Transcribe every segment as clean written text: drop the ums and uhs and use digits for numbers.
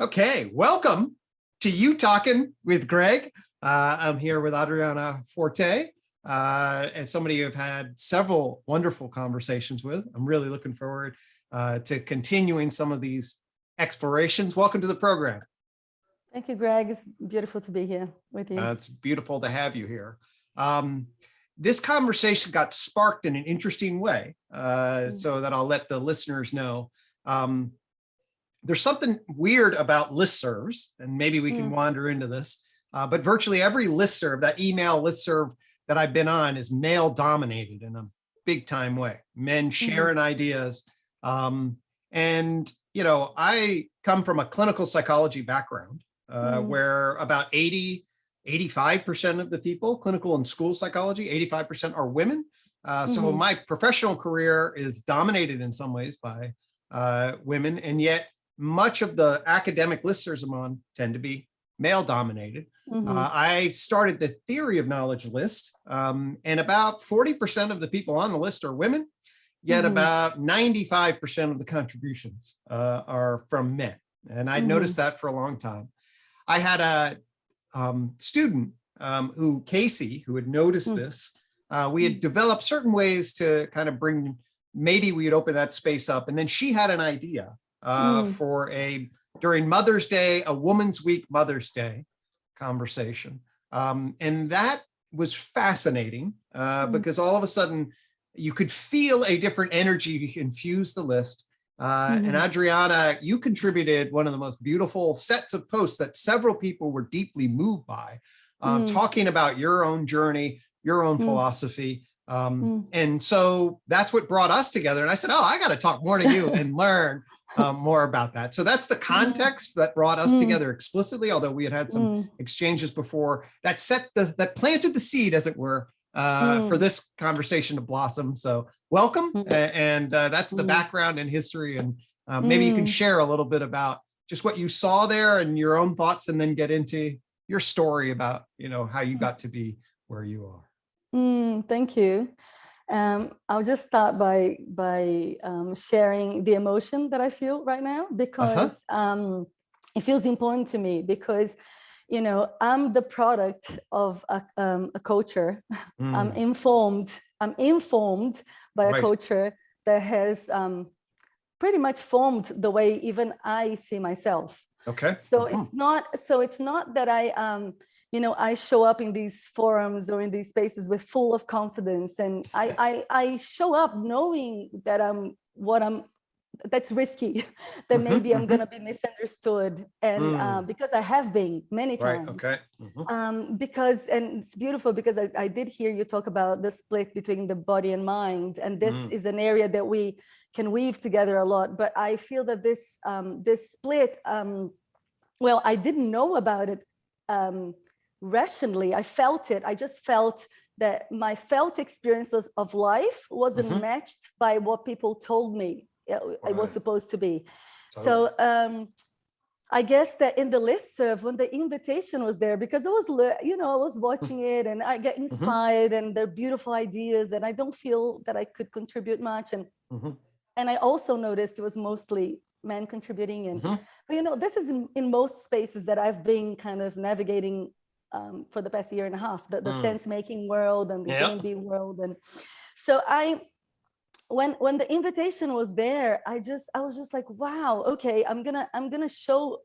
Okay, welcome to UTOKing with Gregg. I'm here with Adriana Forte, and somebody you've had several wonderful conversations with. I'm really looking forward to continuing some of these explorations. Welcome to the program. Thank you, Gregg. It's beautiful to be here with you. It's beautiful to have you here. This conversation got sparked in an interesting way, so that I'll let the listeners know. There's something weird about listservs, and maybe we can wander into this, but virtually every listserv, that email listserv that I've been on, is male dominated in a big time way. Men sharing ideas. And, you know, I come from a clinical psychology background where about 85% of the people, clinical and school psychology, 85% are women. So my professional career is dominated in some ways by women, and yet much of the academic listservs I'm on tend to be male dominated. I started the theory of knowledge list, and about 40% of the people on the list are women, yet about 95% of the contributions are from men. And I'd noticed that for a long time. I had a student Casey, who had noticed this. We had developed certain ways to kind of bring, maybe we'd open that space up. And then she had an idea for during Mother's Day, a Woman's Week Mother's Day conversation. And that was fascinating because all of a sudden you could feel a different energy infuse the list. And Adriana, you contributed one of the most beautiful sets of posts that several people were deeply moved by, talking about your own journey, your own philosophy. And so that's what brought us together. And I said, oh, I got to talk more to you and learn more about that. So that's the context that brought us together explicitly, although we had some exchanges before that that planted the seed, as it were, for this conversation to blossom. So welcome. And that's the background and history. And maybe you can share a little bit about just what you saw there and your own thoughts, and then get into your story about, you know, how you got to be where you are. Thank you. I'll just start by sharing the emotion that I feel right now, because it feels important to me, because, you know, I'm the product of a culture. I'm informed by a culture that has pretty much formed the way even I see myself. Okay. So it's not that you know, I show up in these forums or in these spaces with full of confidence, and I show up knowing that that's risky, that maybe I'm gonna be misunderstood, and because I have been many times. Okay. Because, and it's beautiful because I did hear you talk about the split between the body and mind, and this is an area that we can weave together a lot. But I feel that this split, well, I didn't know about it rationally. I felt it. I just felt that my felt experiences of life wasn't matched by what people told me it was supposed to be. Totally. So I guess that in the listserv, when the invitation was there, because it was, you know, I was watching it and I get inspired, and they're beautiful ideas, and I don't feel that I could contribute much. And I also noticed it was mostly men contributing. And but, you know, this is in most spaces that I've been kind of navigating for the past year and a half, the sense-making world and the D&D world. And so when the invitation was there, I was just like, wow, okay, I'm gonna show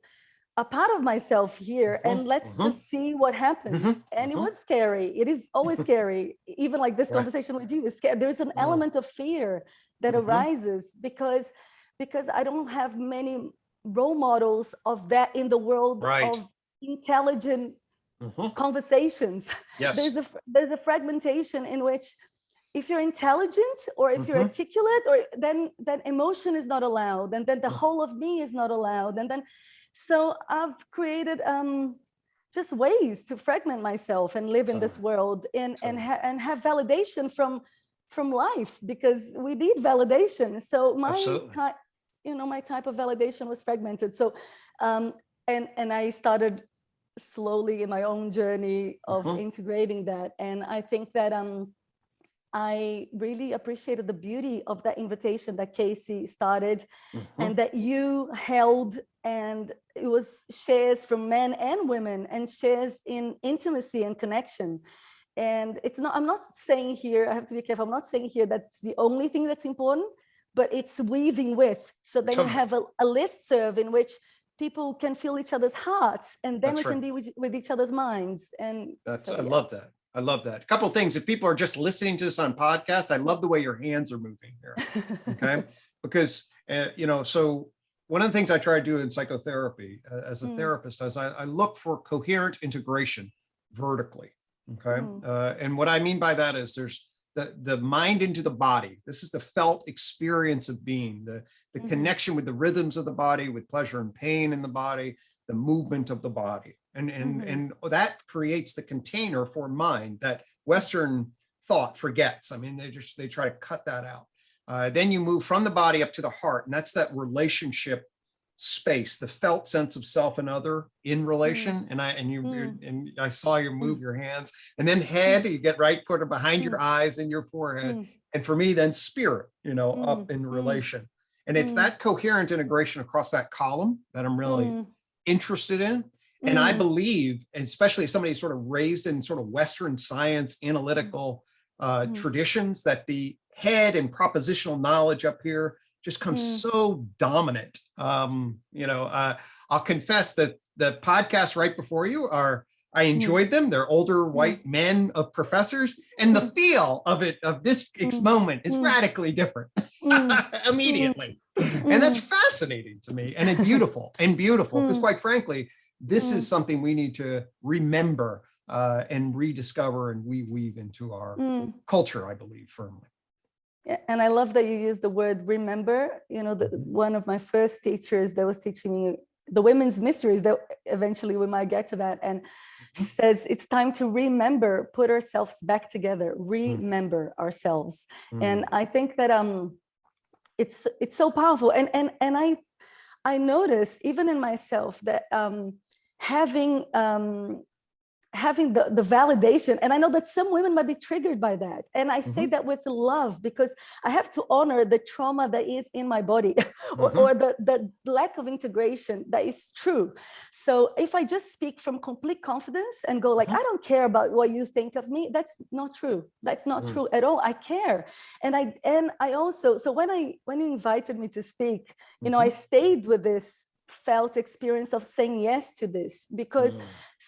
a part of myself here, and let's just see what happens. And it was scary. It is always scary. Even like this conversation with you is scary. There's an element of fear that arises because I don't have many role models of that in the world of intelligent conversations. Yes. There's a fragmentation in which, if you're intelligent or if you're articulate, or then emotion is not allowed, and then the whole of me is not allowed. And then, so I've created just ways to fragment myself and live in this world, and have validation from life, because we need validation. So my type of validation was fragmented. So and I started slowly in my own journey of integrating that. And I think that I really appreciated the beauty of that invitation that Casey started and that you held and it was shares from men and women, and shares in intimacy and connection. And it's not, I'm not saying here, I have to be careful, I'm not saying here that's the only thing that's important, but it's weaving with. So then you have a listserv in which people can feel each other's hearts, and then we can be with each other's minds. And that's, I love that. I love that. A couple of things. If people are just listening to this on podcast, I love the way your hands are moving here. Okay. Because, so one of the things I try to do in psychotherapy as a therapist is I look for coherent integration vertically. Okay. And what I mean by that is there's the mind into the body. This is the felt experience of being, the connection with the rhythms of the body, with pleasure and pain in the body, the movement of the body. And that creates the container for mind that Western thought forgets. I mean, they try to cut that out. Then you move from the body up to the heart, and that's that relationship space, the felt sense of self and other in relation. And I saw you move your hands, and then head, you get right, put it behind your eyes and your forehead. And for me, then spirit, up in relation. And it's that coherent integration across that column that I'm really interested in. And I believe, especially if somebody sort of raised in sort of Western science analytical traditions, that the head and propositional knowledge up here just comes so dominant. I'll confess that the podcasts right before you I enjoyed them. They're older white men of professors, and the feel of this moment is radically different immediately. And that's fascinating to me, and beautiful, because quite frankly, this is something we need to remember and rediscover, and we weave into our culture, I believe, firmly. Yeah, and I love that you use the word remember. One of my first teachers that was teaching me the women's mysteries, that eventually we might get to that. And she says, it's time to remember, put ourselves back together, remember ourselves. And I think that it's so powerful. And I notice even in myself that having the validation, and I know that some women might be triggered by that, and I say that with love, because I have to honor the trauma that is in my body, or the lack of integration that is true. So if I just speak from complete confidence and go like, I don't care about what you think of me, that's not true. That's not true at all. I care. And I also, so when you invited me to speak, I stayed with this felt experience of saying yes to this, because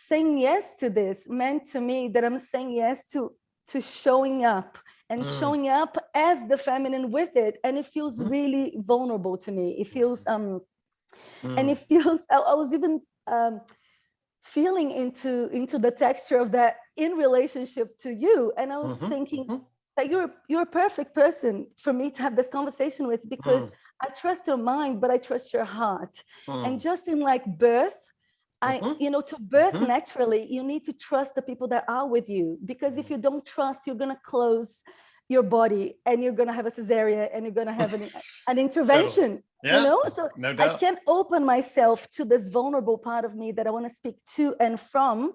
saying yes to this meant to me that I'm saying yes to showing up, and showing up as the feminine with it. And it feels really vulnerable to me. It feels and it feels, I was even feeling into the texture of that in relationship to you. And I was thinking that you're a perfect person for me to have this conversation with, because I trust your mind, but I trust your heart. And just in like birth, to birth naturally, you need to trust the people that are with you, because if you don't trust, you're going to close your body, and you're going to have a cesarean, and you're going to have an intervention. Totally. So no doubt. I can't open myself to this vulnerable part of me that I want to speak to and from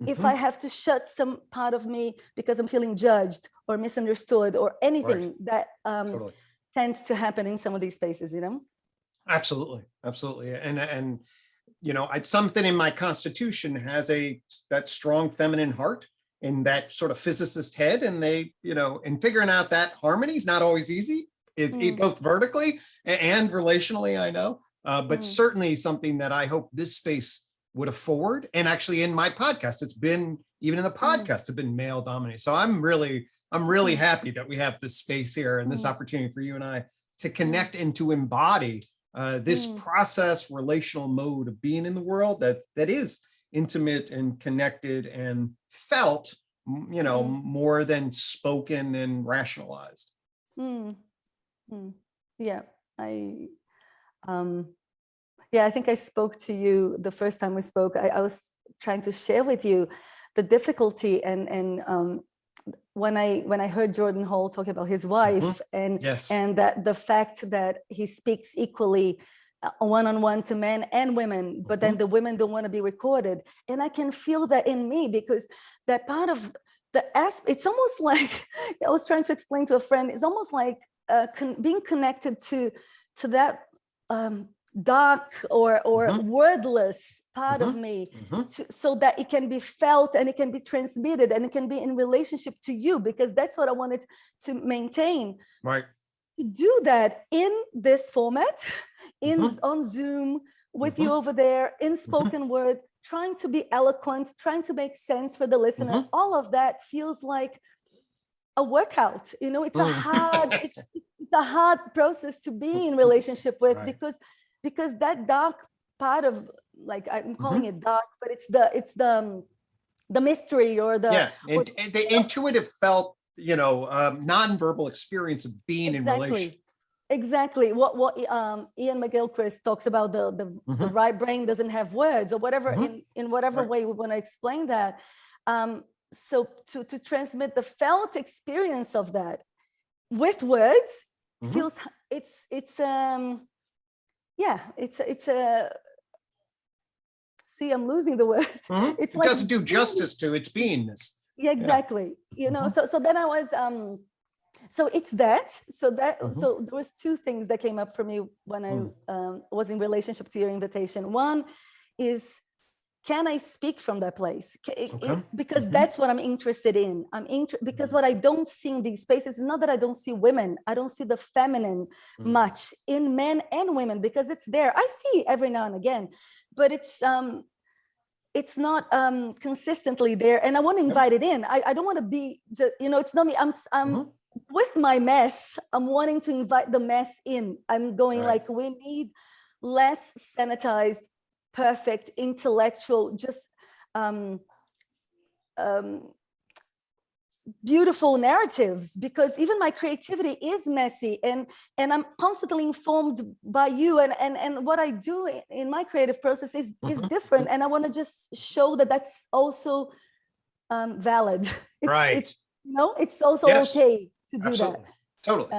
if I have to shut some part of me because I'm feeling judged or misunderstood or anything that tends to happen in some of these spaces, Absolutely. And it's something in my constitution has that strong feminine heart and that sort of physicist head, and they, in figuring out that harmony is not always easy, both vertically and relationally, I know, but certainly something that I hope this space would afford. And actually in my podcast, it's been, even in the podcast, have been male dominated. So I'm really happy that we have this space here and this opportunity for you and I to connect and to embody this process relational mode of being in the world that is intimate and connected and felt, more than spoken and rationalized. Yeah, I think I spoke to you the first time we spoke. I was trying to share with you the difficulty and when I heard Jordan Hall talk about his wife and that the fact that he speaks equally one-on-one to men and women, but then the women don't want to be recorded, and I can feel that in me, because that part of it's almost like I was trying to explain to a friend, it's almost like being connected to that dark or wordless part of me, so that it can be felt and it can be transmitted and it can be in relationship to you, because that's what I wanted to maintain. Right. To do that in this format, on Zoom, with you over there, in spoken word, trying to be eloquent, trying to make sense for the listener, all of that feels like a workout. You know, it's a hard, it's a hard process to be in relationship with, because that dark part of, like, I'm calling it dark, but it's the mystery or the the intuitive felt, nonverbal experience of being in relation. Exactly. What Ian McGilchrist talks about, the right brain doesn't have words, or whatever, in whatever way we want to explain that. So to transmit the felt experience of that with words feels, it's a, see, I'm losing the word. It like, doesn't do justice to its beingness. Yeah, exactly. You know, so then I was, so it's that, so there was two things that came up for me when I was in relationship to your invitation. One is, can I speak from that place? Because that's what I'm interested in. Because what I don't see in these spaces is not that I don't see women. I don't see the feminine much in men and women, because it's there. I see every now and again, but it's not consistently there. And I want to invite it in. I don't want to be just, it's not me. I'm with my mess. I'm wanting to invite the mess in. I'm going like, we need less sanitized, perfect, intellectual, just beautiful narratives, because even my creativity is messy, and I'm constantly informed by you, and what I do in my creative process is different, and I want to just show that that's also valid. It's it's also okay to do that. Totally.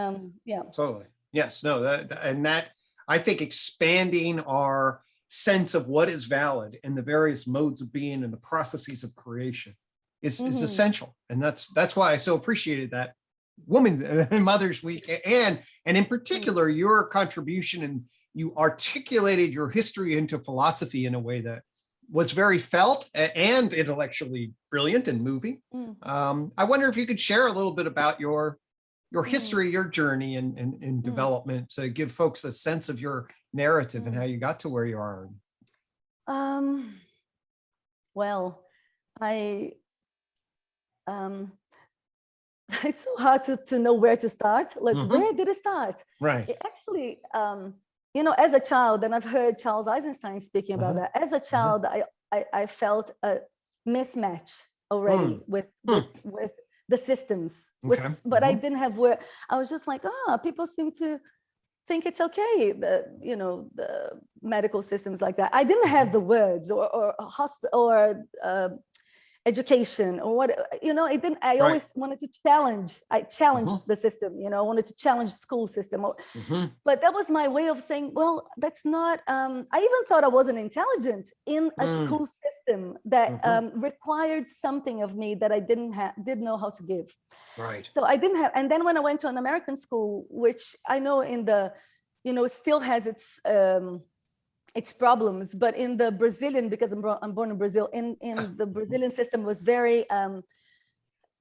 Totally. Yes. No. That I think expanding our sense of what is valid in the various modes of being and the processes of creation is essential, and that's why I so appreciated that Women's and Mother's Week, and in particular your contribution, and you articulated your history into philosophy in a way that was very felt and intellectually brilliant and moving. I wonder if you could share a little bit about your history, your journey in development, to give folks a sense of your narrative and how you got to where you are. Well, it's so hard to know where to start. Like, where did it start? Right. It actually, as a child, and I've heard Charles Eisenstein speaking about that. As a child, I felt a mismatch already with the systems, but I didn't have where. I was just like, people seem to think it's okay, the medical systems like that. I didn't have the words or hospital or education or what, I didn't. I always wanted to challenge. I challenged the system, I wanted to challenge the school system. But that was my way of saying, well, that's not, I even thought I wasn't intelligent in a school system that required something of me that I didn't know how to give. Right. So I didn't have, and then when I went to an American school, which I know in the, it still has its problems, but in the Brazilian, because I'm born in Brazil, in the Brazilian system was very,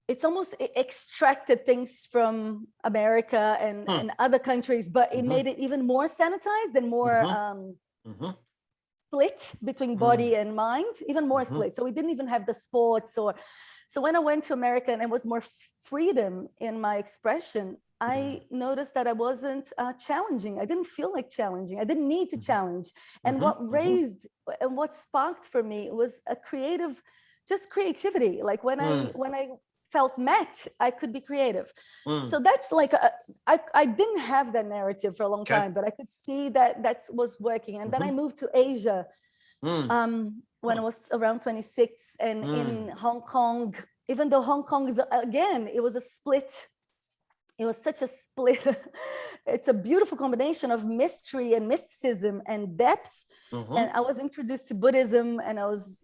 it's almost extracted things from America and other countries, but it made it even more sanitized and more split between body and mind, even more split. So we didn't even have the sports so when I went to America and it was more freedom in my expression, I noticed that I wasn't challenging. I didn't feel like challenging. I didn't need to challenge. And what raised and what sparked for me was a creativity. Like when I felt met, I could be creative. So that's like, I didn't have that narrative for a long time, but I could see that was working. And then I moved to Asia when I was around 26, and in Hong Kong, even though Hong Kong is, again, it was a split. It was such a split. It's a beautiful combination of mystery and mysticism and depth. And I was introduced to Buddhism, and I was,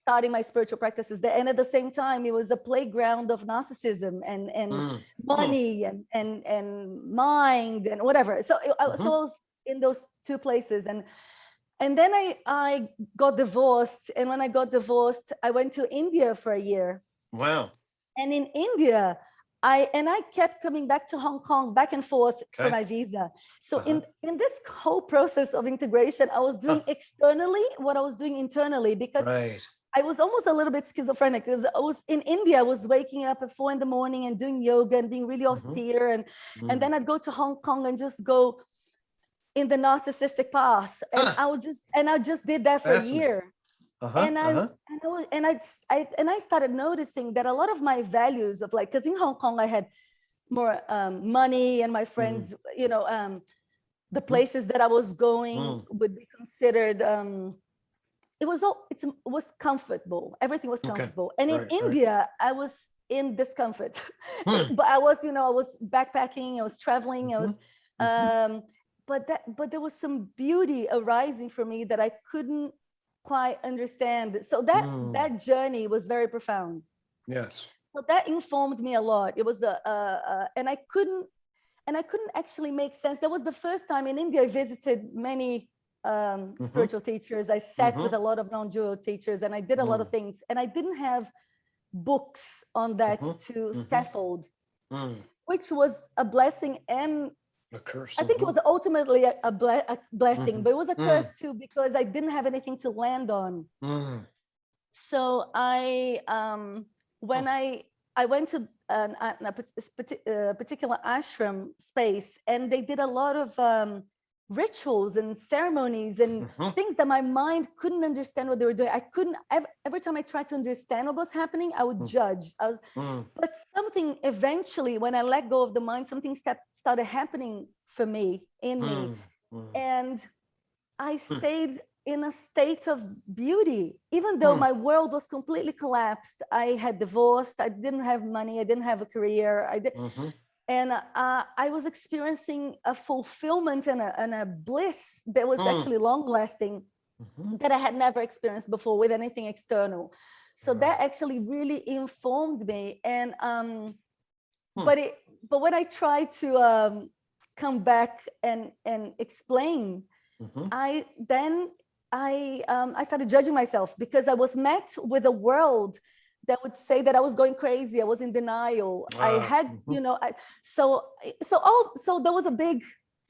starting my spiritual practices there. And at the same time, it was a playground of narcissism and money and mind and whatever. So I was in those two places. And then I got divorced. And when I got divorced, I went to India for a year. Wow. And in India, I kept coming back to Hong Kong, back and forth for my visa. So in this whole process of integration, I was doing externally what I was doing internally, because I was almost a little bit schizophrenic, because I was in India. I was waking up at 4 a.m. and doing yoga and being really austere. And then I'd go to Hong Kong and just go in the narcissistic path. And I just did that for a year. And I started noticing that a lot of my values of, like, because in Hong Kong I had more money, and my friends, you know, the places that I was going would be considered. It was comfortable. Everything was comfortable. And in India, I was in discomfort. But I was, you know, I was backpacking. I was traveling. I was, but there was some beauty arising for me that I couldn't quite understand. So that journey was very profound. Yes. So that informed me a lot. It was and I couldn't actually make sense. That was the first time in India I visited many spiritual teachers. I sat with a lot of non-dual teachers, and I did a lot of things, and I didn't have books on that to scaffold, which was a blessing and a curse. I think it was ultimately a blessing, but it was a curse too, because I didn't have anything to land on. So when I went to a particular ashram space, and they did a lot of rituals and ceremonies and things that my mind couldn't understand what they were doing. I couldn't, every time I tried to understand what was happening, I would judge. But something eventually, when I let go of the mind, something started happening for me, in me. And I stayed in a state of beauty, even though my world was completely collapsed. I had divorced, I didn't have money, I didn't have a career. And I was experiencing a fulfillment and a bliss that was actually long-lasting, that I had never experienced before with anything external. So that actually really informed me. And but when I tried to come back and explain, I started judging myself, because I was met with a world that would say that I was going crazy. I was in denial. I had, you know, so there was a big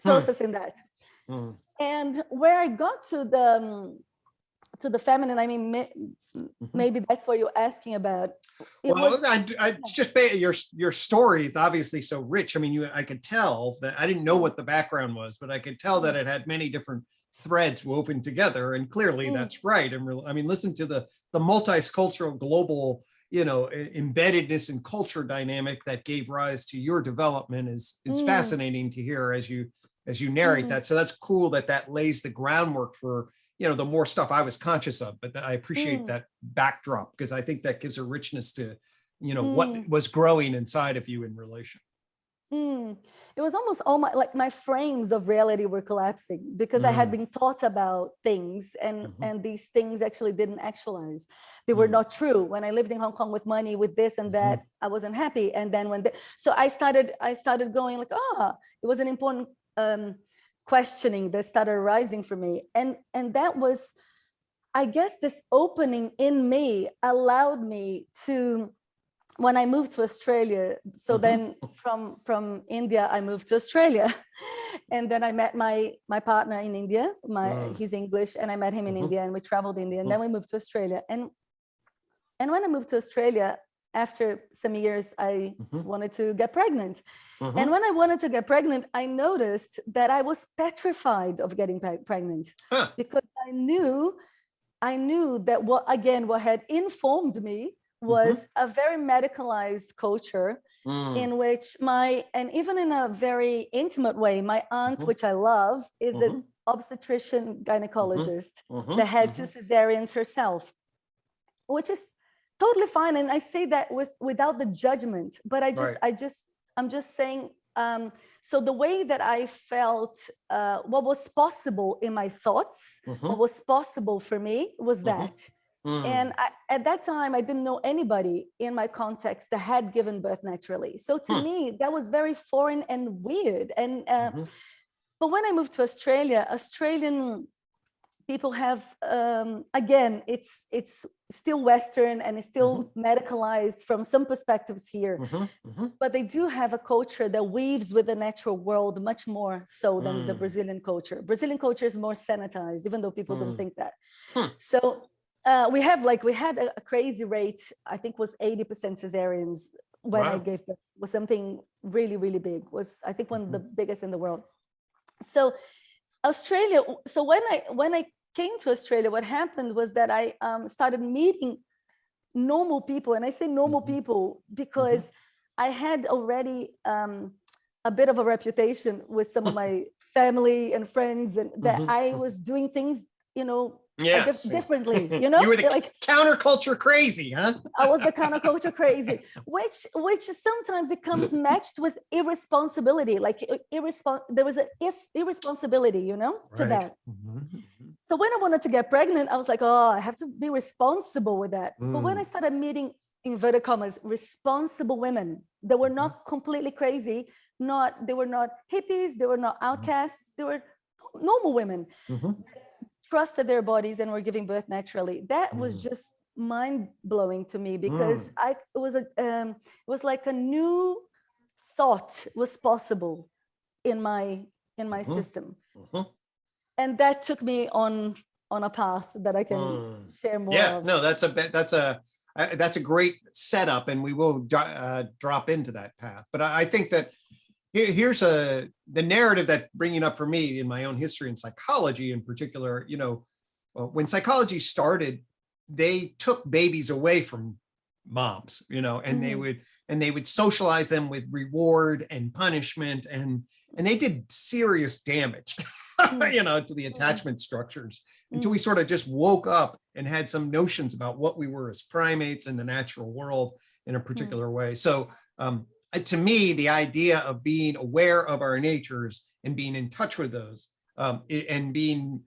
process in that. And where I got to the feminine, I mean, maybe that's what you're asking about. I just your story is obviously so rich. I mean, I could tell that I didn't know what the background was, but I could tell that it had many different threads woven together, and clearly that's right. And I mean, listen to the multicultural global, you know, embeddedness and culture dynamic that gave rise to your development is fascinating to hear as you narrate that. So that's cool that lays the groundwork for, you know, the more stuff I was conscious of, but I appreciate that backdrop, because I think that gives a richness to, you know, what was growing inside of you in relation. It was almost all my frames of reality were collapsing, because I had been taught about things, and these things actually didn't actualize. They were not true. When I lived in Hong Kong with money, with this and that, I wasn't happy. And then so I started going like, it was an important questioning that started arising for me. And that was, I guess, this opening in me allowed me to, when I moved to Australia, so then from India, I moved to Australia. And then I met my partner in India, he's English, and I met him in India, and we traveled India, and then we moved to Australia. And when I moved to Australia, after some years, I wanted to get pregnant. And when I wanted to get pregnant, I noticed that I was petrified of getting pregnant, because I knew that what had informed me was a very medicalized culture, in which and even in a very intimate way, my aunt, which I love, is an obstetrician gynecologist that had 2 cesareans herself, which is totally fine. And I say that without the judgment, but I'm just saying, so the way that I felt, what was possible in my thoughts, what was possible for me was that. And at that time, I didn't know anybody in my context that had given birth naturally. So to me, that was very foreign and weird. And But when I moved to Australia, Australian people have, again, it's still Western and it's still medicalized from some perspectives here, but they do have a culture that weaves with the natural world much more so than the Brazilian culture. Brazilian culture is more sanitized, even though people don't think that. So we had a crazy rate, I think was 80% cesareans when I gave birth. Was something really, really big, was I think one of the biggest in the world. So Australia, so when I came to Australia, what happened was that I started meeting normal people. And I say normal people because I had already a bit of a reputation with some of my family and friends, and that I was doing things, you know, differently, you know. You were the counterculture crazy, huh? I was the counterculture crazy, which sometimes it comes matched with irresponsibility, like there was an irresponsibility, you know, to that. So when I wanted to get pregnant, I was like, oh, I have to be responsible with that. But when I started meeting, inverted commas, responsible women that were not completely crazy, they were not hippies, they were not outcasts, they were normal women, trusted their bodies and were giving birth naturally. That was just mind-blowing to me, because it was like a new thought was possible in my system. And that took me on a path that I can share more of. No, that's a great setup, and we will drop into that path. But I think that here's the narrative that bringing up for me in my own history in psychology in particular. You know, when psychology started, they took babies away from moms, you know, and they would socialize them with reward and punishment, and they did serious damage, you know, to the attachment structures, until we sort of just woke up and had some notions about what we were as primates in the natural world in a particular way. So to me, the idea of being aware of our natures and being in touch with those, and being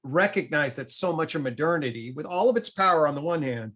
recognized that so much of modernity, with all of its power on the one hand,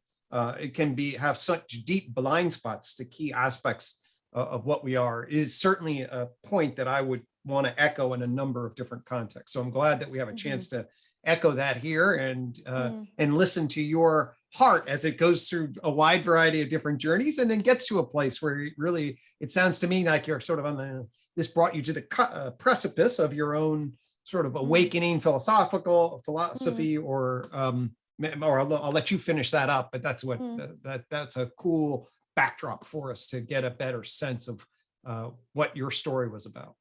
it can have such deep blind spots to key aspects of what we are, is certainly a point that I would want to echo in a number of different contexts. So I'm glad that we have a chance to echo that here and listen to your heart as it goes through a wide variety of different journeys, and then gets to a place where really, it sounds to me like you're sort of this brought you to the precipice of your own sort of awakening philosophy, or I'll let you finish that up, but that's what that's a cool backdrop for us to get a better sense of what your story was about.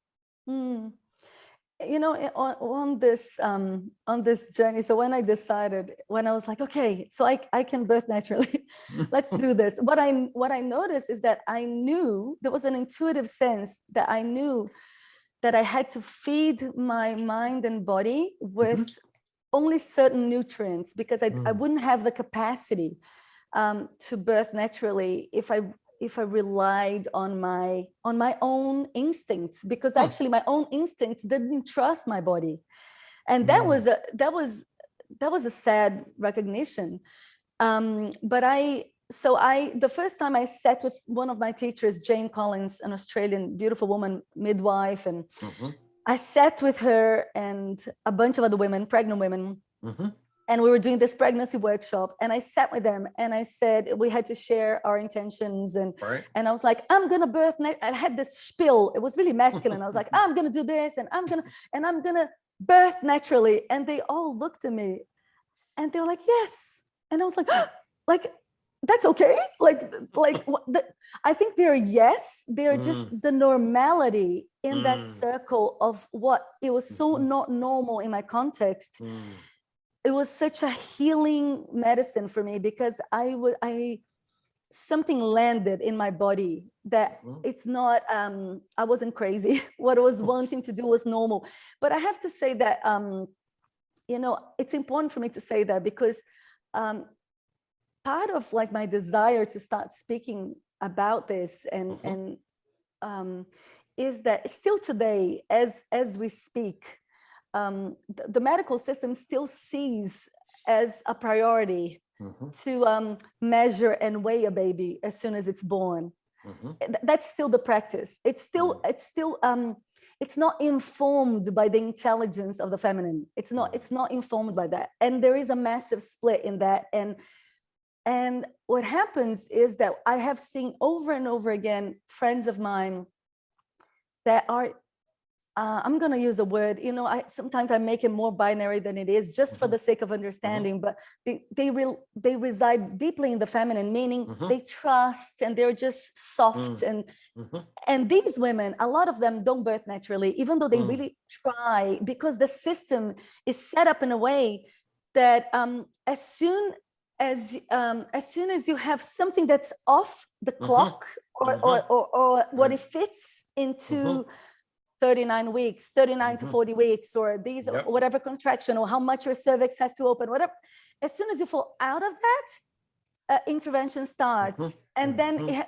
You know, on this journey, so when I was like, okay, so I can birth naturally, let's do this. What I noticed is that I knew there was an intuitive sense that I knew that I had to feed my mind and body with only certain nutrients, because I wouldn't have the capacity to birth naturally if I relied on my own instincts, because actually my own instincts didn't trust my body. And that was a sad recognition. But the first time I sat with one of my teachers, Jane Collins, an Australian beautiful woman, midwife, and I sat with her and a bunch of other women, pregnant women, and we were doing this pregnancy workshop, and I sat with them and I said, we had to share our intentions, and I was like, I'm gonna birth. I had this spiel. It was really masculine. I was like, I'm gonna do this, and I'm gonna birth naturally. And they all looked at me and they were like, yes. And I was like, that's okay. I think they're yes. They're just the normality in that circle of what it was so not normal in my context. It was such a healing medicine for me, because something landed in my body that it's not, I wasn't crazy. What I was wanting to do was normal. But I have to say that, you know, it's important for me to say that, because part of like my desire to start speaking about this and is that still today, as we speak, the medical system still sees as a priority to measure and weigh a baby as soon as it's born. That's still the practice. It's still it's not informed by the intelligence of the feminine. It's not informed by that. And there is a massive split in that. And what happens is that I have seen over and over again friends of mine that are, I'm going to use a word, sometimes I make it more binary than it is, just for the sake of understanding, but they reside deeply in the feminine, meaning they trust and they're just soft. And these women, a lot of them don't birth naturally, even though they really try, because the system is set up in a way that as soon as you have something that's off the clock, or what it fits into 39 weeks, 39 to 40 weeks, or these, whatever contraction, or how much your cervix has to open, whatever. As soon as you fall out of that, intervention starts. And then,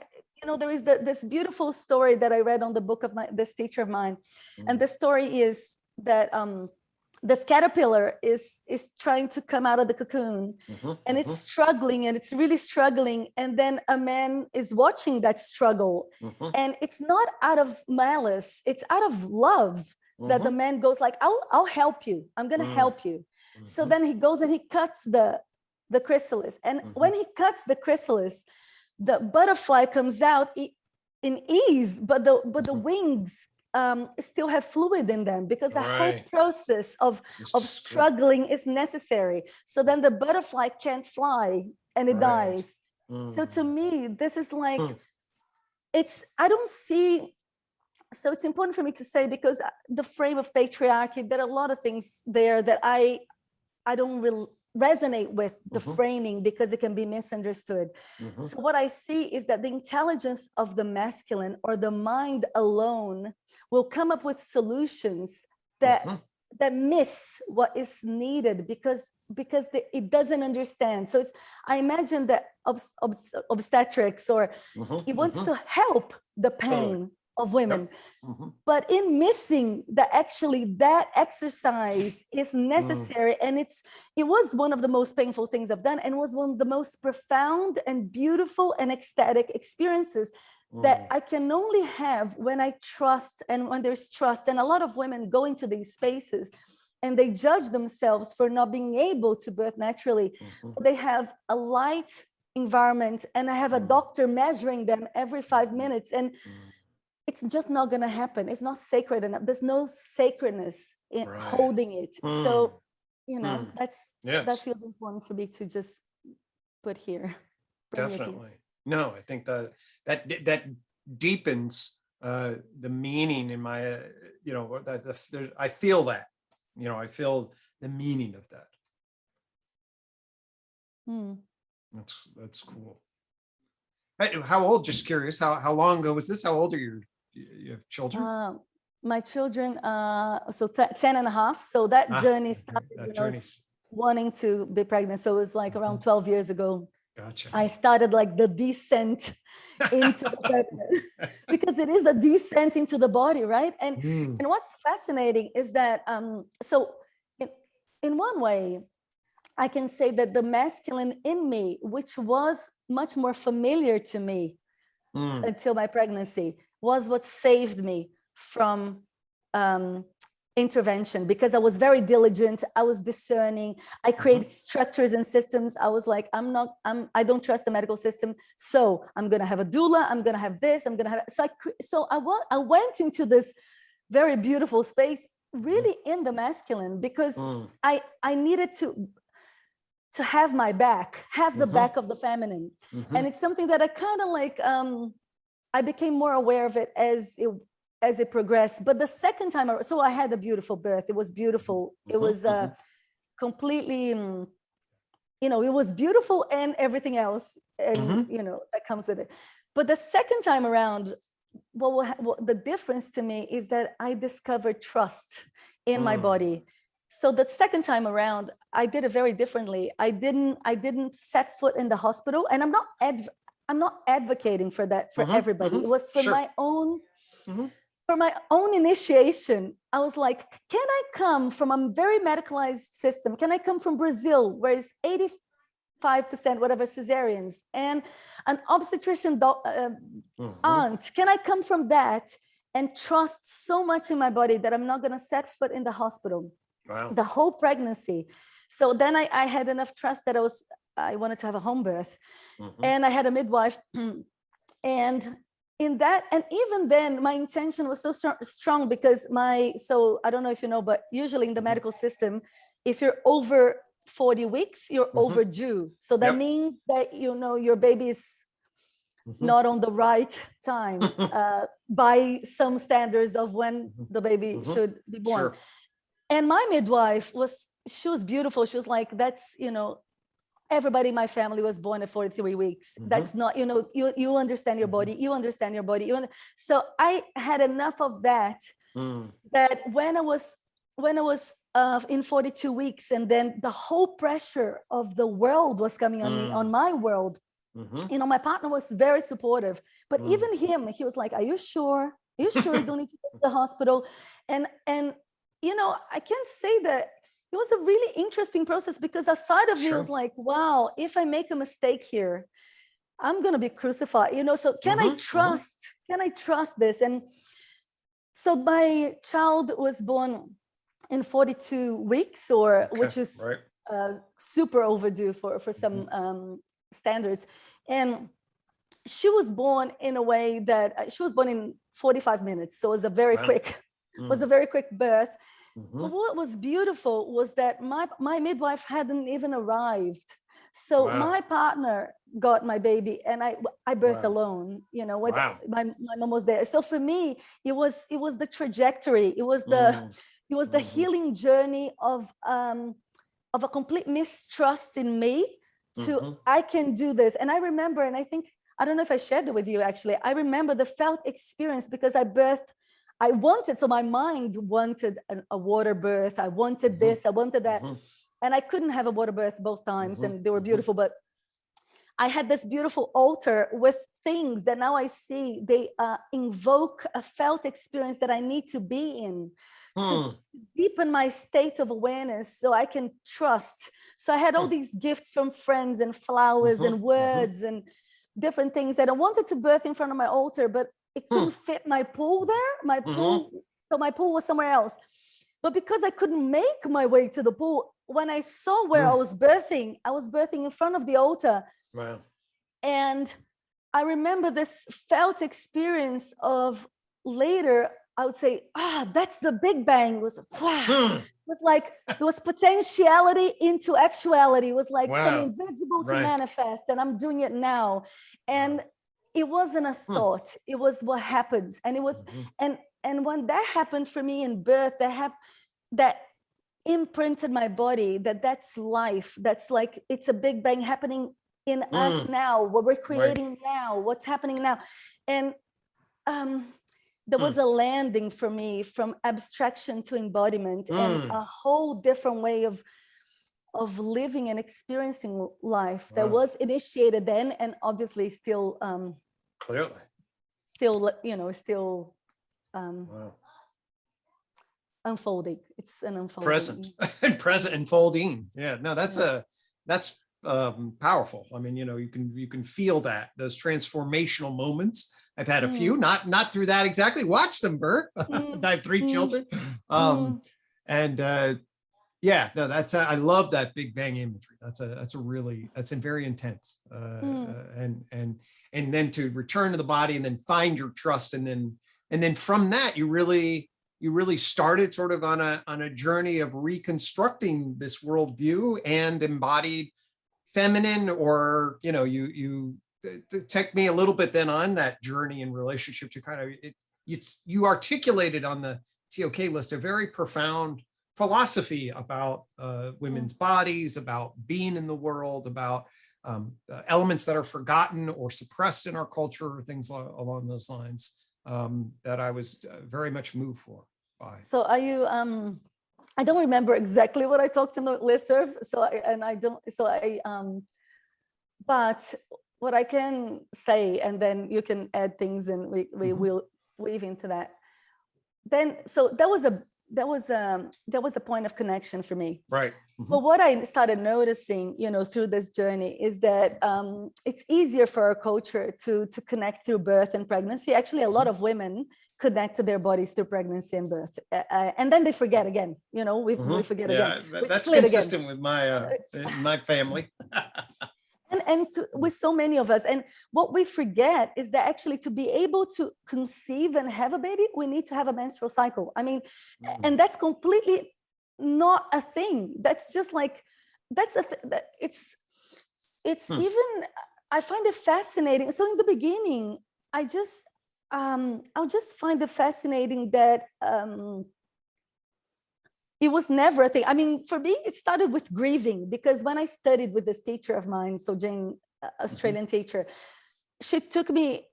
there is this beautiful story that I read on the book of this teacher of mine. And the story is that this caterpillar is trying to come out of the cocoon, and it's struggling, and it's really struggling. And then a man is watching that struggle, and it's not out of malice, it's out of love that the man goes like, I'll help you, I'm going to help you. So then he goes and he cuts the chrysalis, and when he cuts the chrysalis, the butterfly comes out in ease, but the wings still have fluid in them, because the whole process of struggling is necessary. So then the butterfly can't fly and it dies. So to me, this is like, I don't see, so it's important for me to say, because the frame of patriarchy, there are a lot of things there that I don't really resonate with the framing, because it can be misunderstood. So what I see is that the intelligence of the masculine, or the mind alone, will come up with solutions that miss what is needed, because it doesn't understand. So I imagine that obstetrics, or it wants to help the pain of women, but in missing that actually that exercise is necessary. And it was one of the most painful things I've done, and was one of the most profound and beautiful and ecstatic experiences that I can only have when I trust, and when there's trust. And a lot of women go into these spaces and they judge themselves for not being able to birth naturally. They have a light environment, and I have a doctor measuring them every 5 minutes, and it's just not going to happen. It's not sacred enough. There's no sacredness in holding it. So, that feels important for me to just put here. Definitely. No, I think that deepens the meaning in my, I feel that, I feel the meaning of that. That's cool. How old, just curious, how long ago was this? How old are you have children? My children, so 10 and a half. So that journey started when I was wanting to be pregnant. So it was like around 12 years ago. Gotcha. I started like the descent into the feminine, because it is a descent into the body, right? And what's fascinating is that, so in one way, I can say that the masculine in me, which was much more familiar to me until my pregnancy, was what saved me from intervention, because I was very diligent, I was discerning, I created structures and systems. I was like, I don't trust the medical system, so I'm going to have a doula, I'm going to have this, I'm going to have, so I went into this very beautiful space, really in the masculine, because I needed to have my back, have the back of the feminine. And it's something that I kind of like, I became more aware of it as it progressed. But the second time, so I had a beautiful birth. It was beautiful. It was completely, it was beautiful and everything else, and that comes with it. But the second time around, what the difference to me is that I discovered trust in my body. So the second time around, I did it very differently. I didn't set foot in the hospital, and I'm not advocating for that for everybody. It was for my own. For my own initiation. I was like, can I come from a very medicalized system? Can I come from Brazil, where it's 85%, whatever, cesareans, and an obstetrician aunt? Can I come from that and trust so much in my body that I'm not going to set foot in the hospital. Wow. The whole pregnancy. So then I had enough trust that I wanted to have a home birth, and I had a midwife. And in that, and even then, my intention was so strong because so I don't know if you know, but usually in the medical system, if you're over 40 weeks, you're overdue. So that means that, you know, your baby is not on the right time by some standards of when the baby should be born. Sure. And my midwife she was beautiful. She was like, that's, you know, everybody in my family was born at 43 weeks. That's not, you know, you understand your body, you understand your body. So I had enough of that, that when I was in 42 weeks, and then the whole pressure of the world was coming on me, on my world, you know, my partner was very supportive, but even him, he was like, are you sure? Are you sure you don't need to go to the hospital? And, you know, I can say that it was a really interesting process, because aside of me was like, wow, if I make a mistake here, I'm going to be crucified, you know, so can I trust this? And so my child was born in 42 weeks, which is super overdue for some standards. And she was born in a way that she was born in 45 minutes. So it was a very quick birth. But what was beautiful was that my midwife hadn't even arrived. So my partner got my baby, and I birthed alone, you know, my mom was there. So for me, it was the trajectory. It was the healing journey of a complete mistrust in me to I can do this. And I remember, and I don't know if I shared it with you, actually, I remember the felt experience, because so my mind wanted a water birth. I wanted this, I wanted that. And I couldn't have a water birth both times, and they were beautiful. But I had this beautiful altar with things that now I see, they invoke a felt experience that I need to be in to deepen my state of awareness so I can trust. So I had all these gifts from friends and flowers and words and different things that I wanted to birth in front of my altar, but it couldn't fit my pool there. So my pool was somewhere else. But because I couldn't make my way to the pool, when I saw where I was birthing in front of the altar. Wow. And I remember this felt experience of later, I would say, that's the Big Bang. It was like, there was potentiality into actuality. It was like from invisible to manifest, and I'm doing it now. And it wasn't a thought, it was what happens. And it was, and when that happened for me in birth, that imprinted my body, that's life. That's like, it's a Big Bang happening in us now, what we're creating now, what's happening now. And there was a landing for me from abstraction to embodiment, and a whole different way of living and experiencing life that was initiated then, and obviously still clearly still unfolding. It's an unfolding. Present unfolding. Yeah, no, that's powerful. I mean, you know, you can feel those transformational moments. I've had a few, not through that exactly. Watch them, Bert. I have 3 children. And yeah, no, I love that Big Bang imagery. That's very intense. And then to return to the body and then find your trust. And then from that, you really started sort of on a journey of reconstructing this worldview and embodied feminine, or, you know, you take me a little bit then on that journey in relationship to kind of you articulated on the TOK list a very profound philosophy about women's bodies, about being in the world, about elements that are forgotten or suppressed in our culture, or things along those lines, that I was very much moved by. So are you, I don't remember exactly what I talked in the listserv, but what I can say, and then you can add things and we will weave into that. Then, so that was was a point of connection for me. Right. But what I started noticing, through this journey is that it's easier for our culture to connect through birth and pregnancy. Actually, a lot of women connect to their bodies through pregnancy and birth, and then they forget again. We forget again. That's consistent with my family. And with so many of us. And what we forget is that actually to be able to conceive and have a baby, we need to have a menstrual cycle. I mean, and that's completely not a thing. That's just like, it's even, I find it fascinating. So in the beginning, I'll just find it fascinating that it was never a thing. I mean, for me, it started with grieving, because when I studied with this teacher of mine, so Jane, Australian teacher, she took me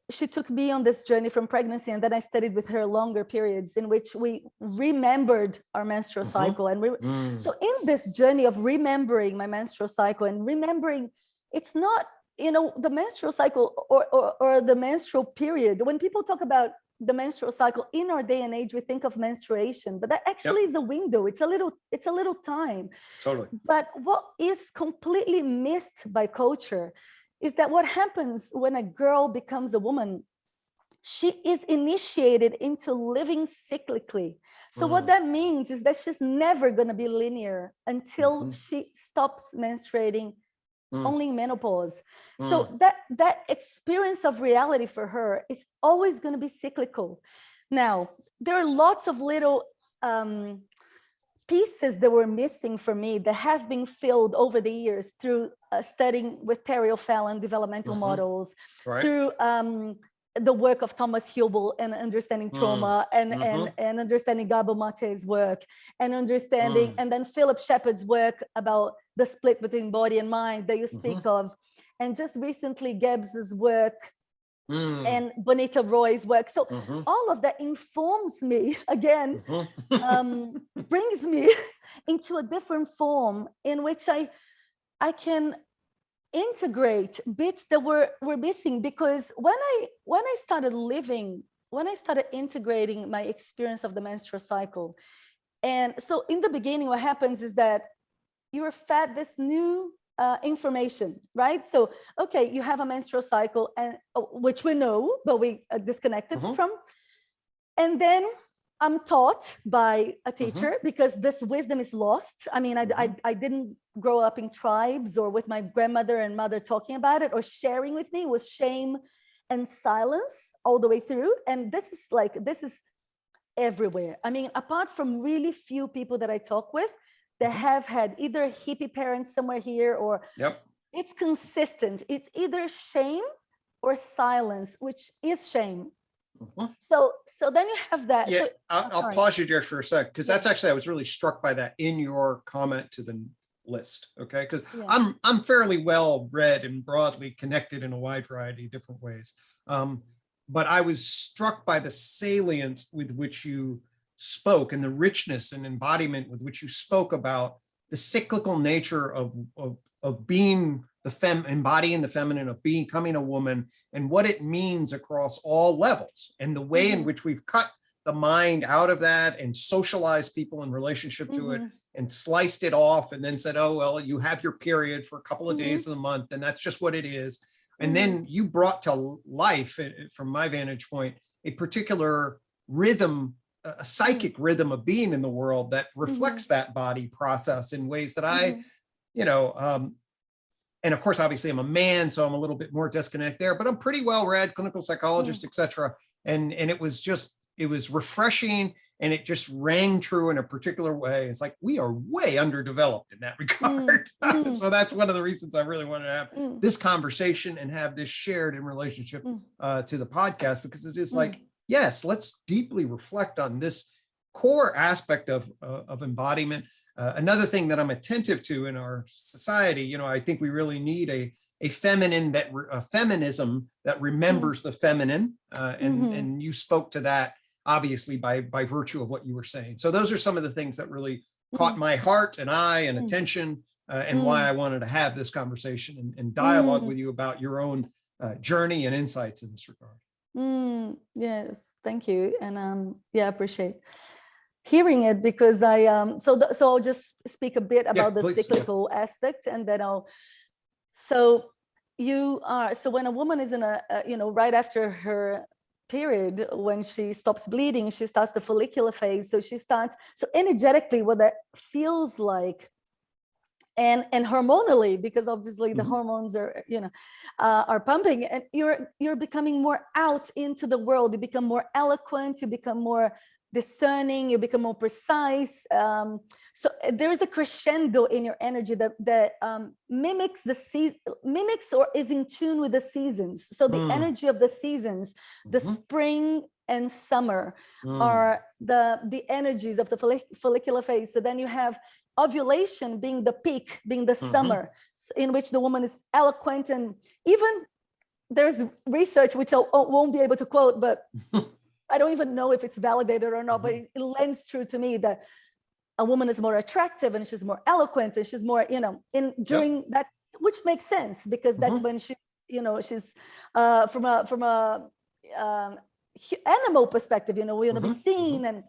on this journey from pregnancy, and then I studied with her longer periods in which we remembered our menstrual cycle. And so in this journey of remembering my menstrual cycle and remembering, it's not, the menstrual cycle or the menstrual period. When people talk about the menstrual cycle in our day and age, we think of menstruation, but that actually is a window. It's a little time. Totally. But what is completely missed by culture is that what happens when a girl becomes a woman, she is initiated into living cyclically. So what that means is that she's never going to be linear until she stops menstruating only in menopause. So that experience of reality for her is always going to be cyclical. Now, there are lots of little pieces that were missing for me that have been filled over the years through studying with Terry O'Fallon developmental models, through the work of Thomas Hubel and understanding trauma, and understanding Gabor Mate's work, and understanding, and then Philip Shepard's work about the split between body and mind that you speak of, and just recently Gibbs's work and Bonita Roy's work. So all of that informs me again, brings me into a different form in which I can integrate bits that were missing. Because when I started integrating my experience of the menstrual cycle, and so in the beginning, what happens is that you are fed this new information, right? So, okay, you have a menstrual cycle, and which we know, but we are disconnected from. And then I'm taught by a teacher, because this wisdom is lost. I mean, I didn't grow up in tribes or with my grandmother and mother talking about it or sharing with me. It was shame and silence all the way through. And this is everywhere. I mean, apart from really few people that I talk with that have had either hippie parents somewhere here, or it's consistent. It's either shame or silence, which is shame. So then you have that. Yeah, so, I'll pause you there for a sec, because that's actually, I was really struck by that in your comment to the list. Okay, because I'm fairly well read and broadly connected in a wide variety of different ways. But I was struck by the salience with which you spoke, and the richness and embodiment with which you spoke about the cyclical nature of being embodying the feminine, of becoming a woman, and what it means across all levels, and the way in which we've cut the mind out of that and socialized people in relationship to it, and sliced it off, and then said, oh, well, you have your period for a couple of days of the month, and that's just what it is. And then you brought to life, from my vantage point, a particular rhythm, a psychic rhythm of being in the world that reflects that body process in ways that I, and of course, obviously I'm a man, so I'm a little bit more disconnected there, but I'm pretty well read, clinical psychologist, et cetera. And it was refreshing, and it just rang true in a particular way. It's like, we are way underdeveloped in that regard. So that's one of the reasons I really wanted to have this conversation and have this shared in relationship to the podcast, because it is like, yes, let's deeply reflect on this core aspect of embodiment. Another thing that I'm attentive to in our society, I think we really need a feminism that remembers the feminine, and you spoke to that obviously by virtue of what you were saying. So those are some of the things that really caught my heart and eye and attention, and why I wanted to have this conversation and dialogue with you about your own journey and insights in this regard. Yes, thank you. And I appreciate. hearing it because so I'll just speak a bit about the please, cyclical aspect, and then so when a woman is in right after her period, when she stops bleeding, she starts the follicular phase. So energetically what that feels like, and hormonally, because obviously the hormones are pumping, and you're becoming more out into the world. You become more eloquent, you become more discerning, you become more precise. So there is a crescendo in your energy that mimics or is in tune with the seasons. So the energy of the seasons, the spring and summer are the energies of the follicular phase. So then you have ovulation being the peak, being the summer, in which the woman is eloquent, and even there's research which I won't be able to quote, but I don't even know if it's validated or not, but it lends true to me that a woman is more attractive and she's more eloquent and she's more, during that, which makes sense because that's when she's from a animal perspective, we want to be seen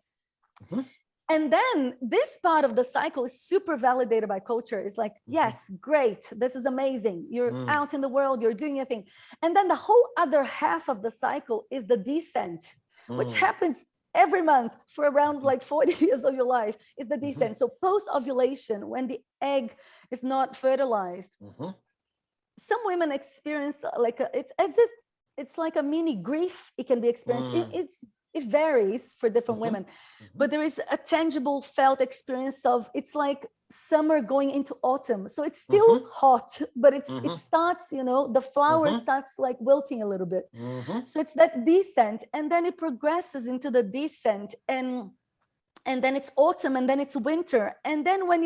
and then this part of the cycle is super validated by culture. It's like, yes, great, this is amazing. You're out in the world, you're doing your thing. And then the whole other half of the cycle is the descent, which happens every month for around like 40 years of your life, is the descent. So post-ovulation, when the egg is not fertilized, some women experience it's like a mini grief. It can be experienced. It varies for different women, but there is a tangible felt experience of, it's like summer going into autumn. So it's still hot, but it starts, the flower starts like wilting a little bit. So it's that descent, and then it progresses into the descent, and then it's autumn, and then it's winter. And then when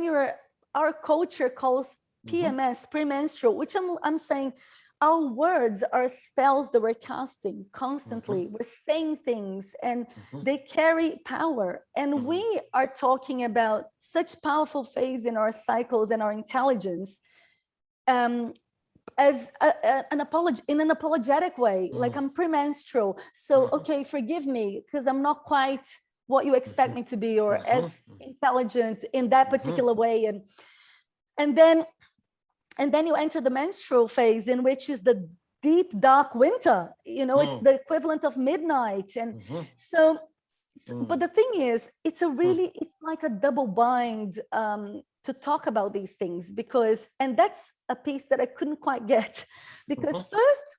you're our culture calls PMS, premenstrual, which I'm saying, our words are spells that we're casting constantly. We're saying things and they carry power. And we are talking about such powerful phase in our cycles and our intelligence as in an apologetic way, like I'm premenstrual. So, okay, forgive me because I'm not quite what you expect me to be, or as intelligent in that particular way. And then you enter the menstrual phase, in which is the deep, dark winter. It's the equivalent of midnight. And but the thing is, it's like a double bind to talk about these things, and that's a piece that I couldn't quite get, because first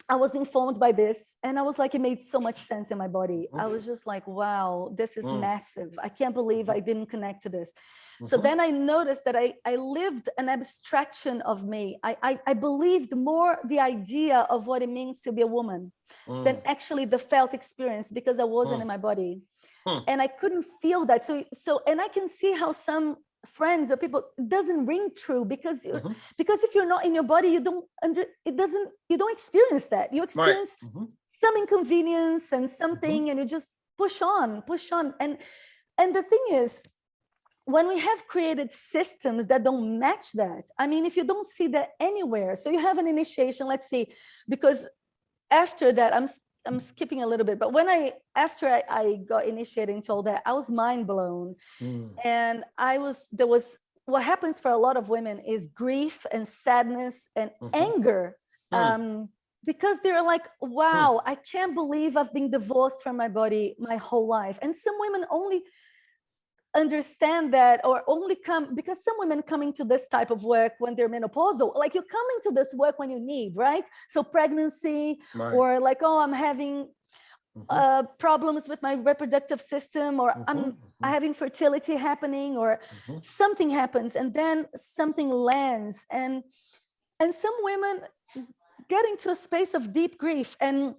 I was informed by this and I was like, it made so much sense in my body. I was just like, wow, this is massive. I can't believe I didn't connect to this. So then I noticed that I lived an abstraction of me. I believed more the idea of what it means to be a woman than actually the felt experience, because I wasn't in my body. And I couldn't feel that. And I can see how some friends or people, it doesn't ring true, because if you're not in your body, you don't experience that. You experience some inconvenience and something, and you just push on. And the thing is, when we have created systems that don't match that, I mean, if you don't see that anywhere, so you have an initiation, let's see, because after that, I'm skipping a little bit, but after I got initiated and told that, I was mind blown. And what happens for a lot of women is grief and sadness and anger, because they're like, wow, I can't believe I've been divorced from my body my whole life. And some women only understand that, or only come, because some women come into this type of work when they're menopausal. Like, you come into this work when you need, right? So pregnancy, or like, oh, I'm having problems with my reproductive system, or I'm having fertility happening, or something happens, and then something lands, and some women get into a space of deep grief. And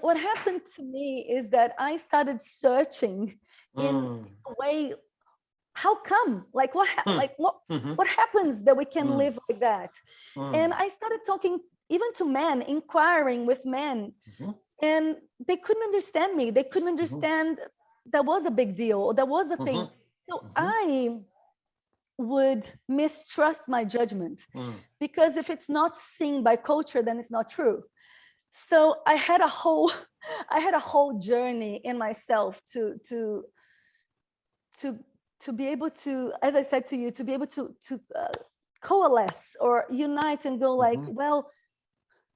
what happened to me is that I started searching in a way, how come? Like, what happens that we can live like that? And I started talking even to men, inquiring with men, and they couldn't understand me. They couldn't understand that was a big deal, or that was a thing. So I would mistrust my judgment, because if it's not seen by culture, then it's not true. So I had a whole journey in myself to be able to, as I said to you, to be able to coalesce or unite and go like, well,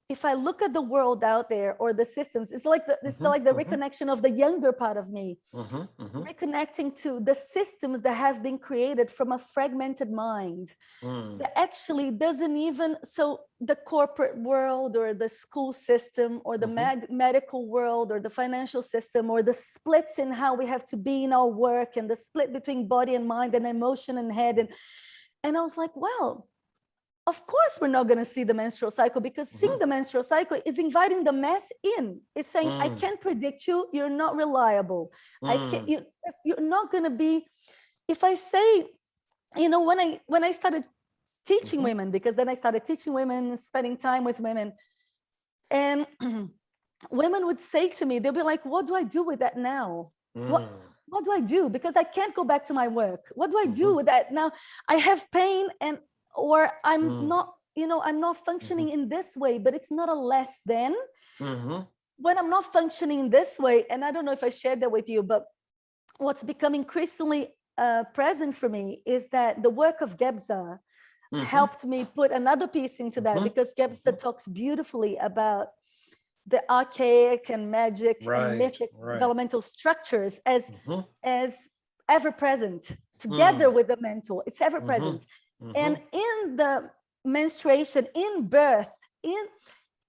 if I look at the world out there or the systems, it's like the reconnection of the younger part of me, reconnecting to the systems that have been created from a fragmented mind that actually doesn't even, so the corporate world or the school system or the medical world or the financial system or the splits in how we have to be in our work and the split between body and mind and emotion and head. And I was like, well, of course, we're not going to see the menstrual cycle, because seeing the menstrual cycle is inviting the mass in. It's saying, I can't predict you. You're not reliable. I can't. You're not going to be. If I say, you know, when I started teaching women, because then I started teaching women, spending time with women, and women would say to me, they'll be like, "What do I do with that now? What do I do? Because I can't go back to my work. What do I do with that now? I have pain and." Or I'm not, you know, I'm not functioning in this way, but it's not a less than. When I'm not functioning in this way, and I don't know if I shared that with you, but what's become increasingly present for me is that the work of Gebza helped me put another piece into that, because Gebza talks beautifully about the archaic and magic and mythic developmental structures as ever present together with the mental. It's ever present. And in the menstruation, in birth, in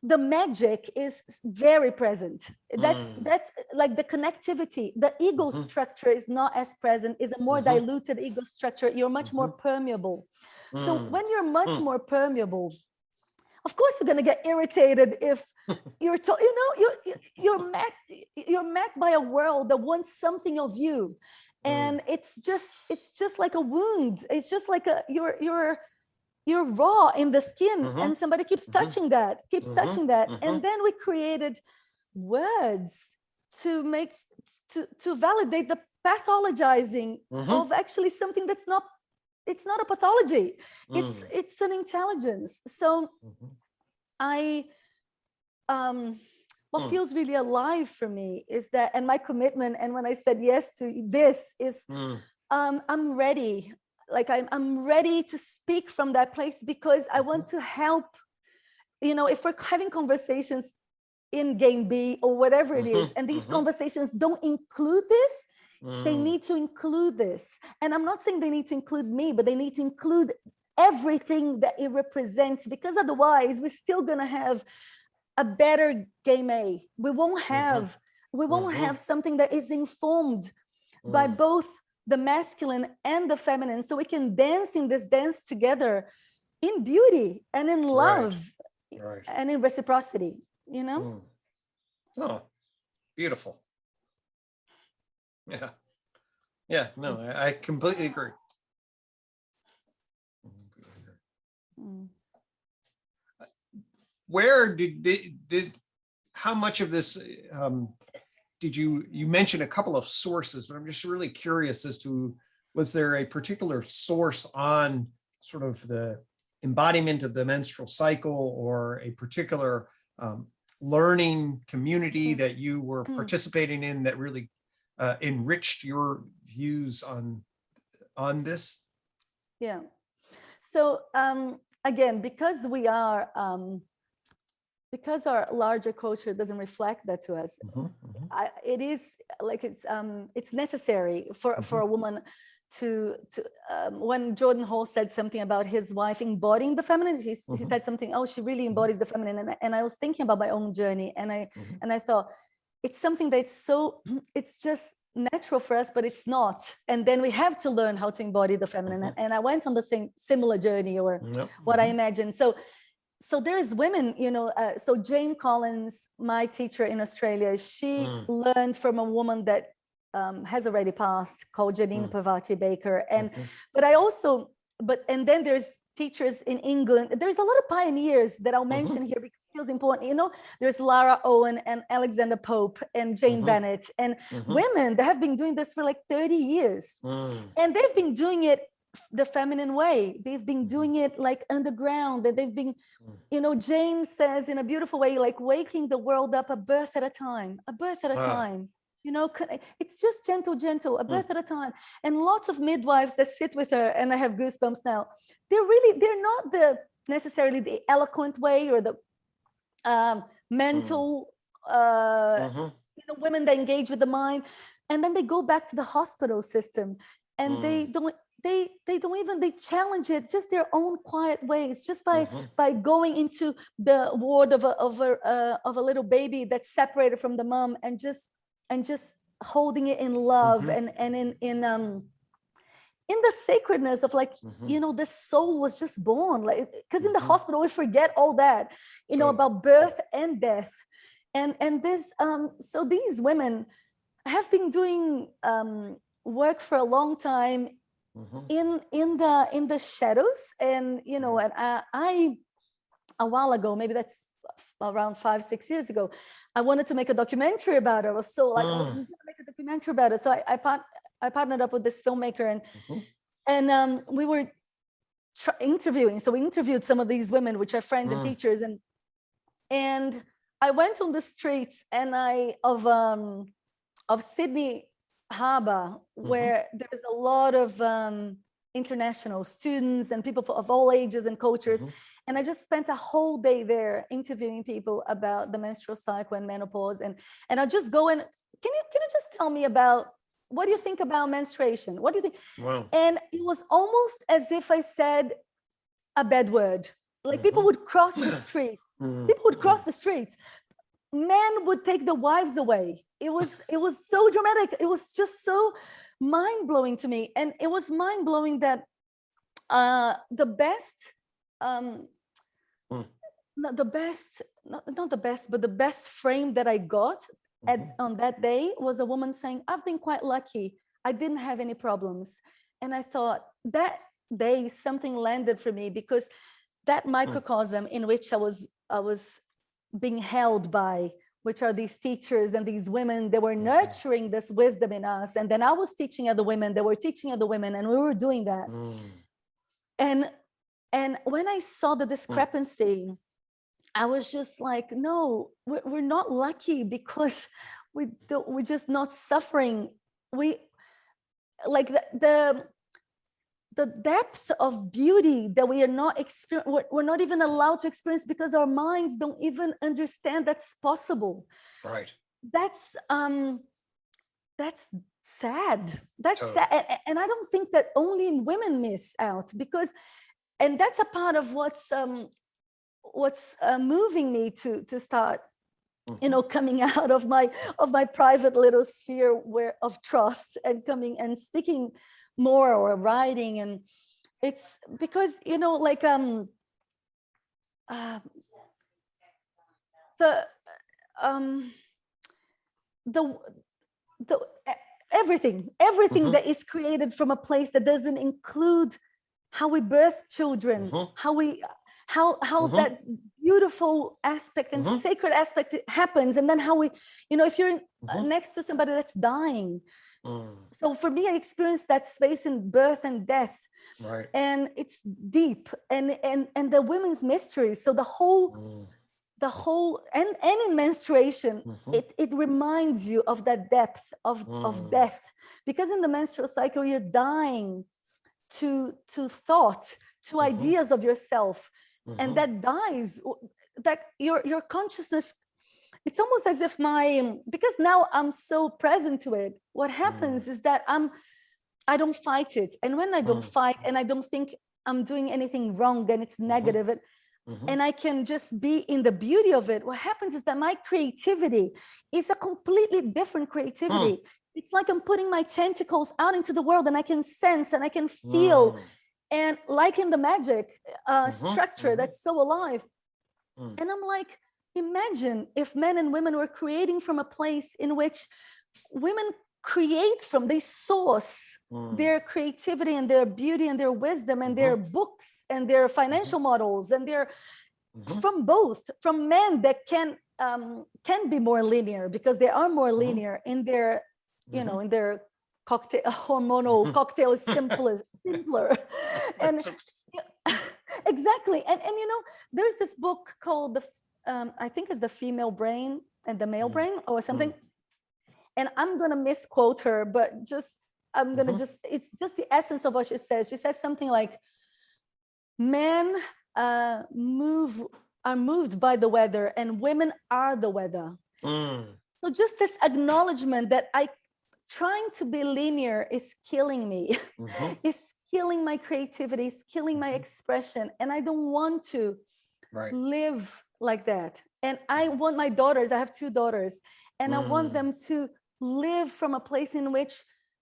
the magic is very present. That's like the connectivity. The ego structure is not as present, is a more diluted ego structure. You're much more permeable. So when you're much more permeable, of course you're going to get irritated if you're met by a world that wants something of you. And it's just like a wound. It's just like you're raw in the skin, and somebody keeps touching that, and then we created words to validate the pathologizing of actually something that's not. It's not a pathology. It's an intelligence. So what feels really alive for me is that, and my commitment, and when I said yes to this is, I'm ready. Like I'm ready to speak from that place, because I want to help, you know, if we're having conversations in game B or whatever it is, and these conversations don't include this, they need to include this. And I'm not saying they need to include me, but they need to include everything that it represents, because otherwise we're still going to have a better game A. We won't have something that is informed by both the masculine and the feminine, so we can dance in this dance together in beauty and in love and in reciprocity, you know? Oh, beautiful. Yeah, no, I completely agree. Where did how much of this did you mentioned a couple of sources, but I'm just really curious as to, was there a particular source on sort of the embodiment of the menstrual cycle, or a particular learning community that you were participating in that really enriched your views on this? Yeah. So again, because we are because our larger culture doesn't reflect that to us, it is like it's necessary for a woman to when Jordan Hall said something about his wife embodying the feminine, he said something, oh, she really embodies the feminine, and I was thinking about my own journey, and I thought it's something that's so, it's just natural for us, but it's not, and then we have to learn how to embody the feminine, and I went on the similar journey, or what I imagined. So there's women, you know, so Jane Collins, my teacher in Australia, she learned from a woman that has already passed, called Janine Pavati Baker. And, and then there's teachers in England. There's a lot of pioneers that I'll mention here because it feels important. You know, there's Lara Owen and Alexander Pope and Jane Bennett, and women that have been doing this for like 30 years. And they've been doing it the feminine way. They've been doing it like underground, and they've been, you know, James says in a beautiful way, like waking the world up a birth at a time, a birth at a time. You know, it's just gentle, a birth at a time. And lots of midwives that sit with her, and I have goosebumps now. They're not necessarily the eloquent way or the mental, you know, women that engage with the mind. And then they go back to the hospital system, and they challenge it just their own quiet ways, just by going into the ward of a little baby that's separated from the mom, and just holding it in love, and in the sacredness of, like, you know, the soul was just born, like, because in the hospital we forget all that, you know, about birth and death, and this so these women have been doing work for a long time in the shadows. And you know, and I a while ago, maybe that's around 5-6 years ago, I wanted to make a documentary about it. I was so like, I was going to make a documentary about it. So I partnered up with this filmmaker, and we were interviewing. So we interviewed some of these women, which are friends and teachers, and I went on the streets of Sydney Harbour, where there's a lot of international students and people of all ages and cultures. And I just spent a whole day there interviewing people about the menstrual cycle and menopause. And I just go and, can you just tell me about, what do you think about menstruation? What do you think? Wow. And it was almost as if I said a bad word. Like people would cross the streets. People would cross the streets. Men would take the wives away. It was so dramatic. It was just so mind-blowing to me. And it was mind-blowing that the best frame that I got on that day was a woman saying, I've been quite lucky. I didn't have any problems. And I thought that day something landed for me, because that microcosm in which I was being held by, which are these teachers and these women that were nurturing this wisdom in us. And then I was teaching other women that were teaching other women, and we were doing that. And when I saw the discrepancy, I was just like, no, we're not lucky because we're just not suffering. We like the depth of beauty that we are not we're not even allowed to experience, because our minds don't even understand that's possible. Right. That's sad. That's sad. And I don't think that only women miss out, because, and that's a part of what's moving me to start, you know, coming out of my private little sphere of trust, and coming and speaking more, or writing. And it's because, you know, like the everything that is created from a place that doesn't include how we birth children, how that beautiful aspect and sacred aspect happens, and then how we, you know, if you're next to somebody that's dying. So for me, I experienced that space in birth and death, right? And it's deep, and the women's mystery. So the whole and in menstruation, it reminds you of that depth of death, because in the menstrual cycle you're dying to thought, to ideas of yourself, and that dies, that your consciousness. It's almost as if because now I'm so present to it, what happens is that I don't fight it. And when I don't fight, and I don't think I'm doing anything wrong, then it's negative. And I can just be in the beauty of it. What happens is that my creativity is a completely different creativity. It's like I'm putting my tentacles out into the world, and I can sense and I can feel. And like in the magic structure that's so alive. And I'm like, imagine if men and women were creating from a place in which women create from, they source their creativity and their beauty and their wisdom and their books and their financial models, and their from men that can be more linear, because they are more linear in their, you know, in their cocktail, hormonal cocktail is simpler. And exactly. And you know, there's this book called I think it's The Female Brain and the Male Brain or something. And I'm gonna misquote her, but it's just the essence of what she says. She says something like, men are moved by the weather and women are the weather. So just this acknowledgement that trying to be linear is killing me, is killing my creativity, is killing my expression. And I don't want to live like that. And I want my daughters, I have 2 daughters, and I want them to live from a place in which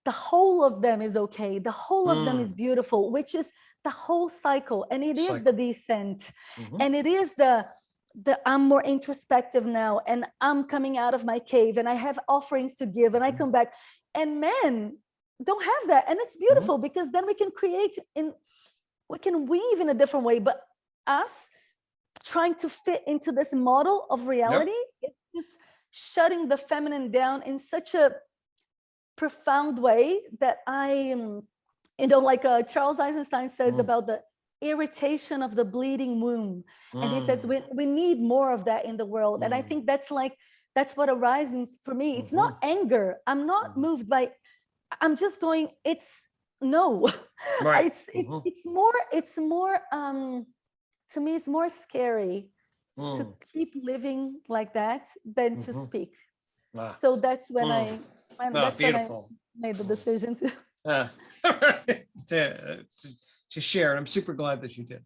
the whole of them is okay. The whole of them is beautiful, which is the whole cycle. And it is the descent. And it is the I'm more introspective now, and I'm coming out of my cave, and I have offerings to give, and I come back. And men don't have that. And it's beautiful because then we can we can weave in a different way. But us trying to fit into this model of reality, it's just shutting the feminine down in such a profound way that like Charles Eisenstein says about the irritation of the bleeding womb. And he says we need more of that in the world. And I think that's what arises for me. It's not anger. I'm not moved by, I'm just going, it's no. It's more to me, it's more scary to keep living like that than to speak. So that's when I made the decision to share. And I'm super glad that you did.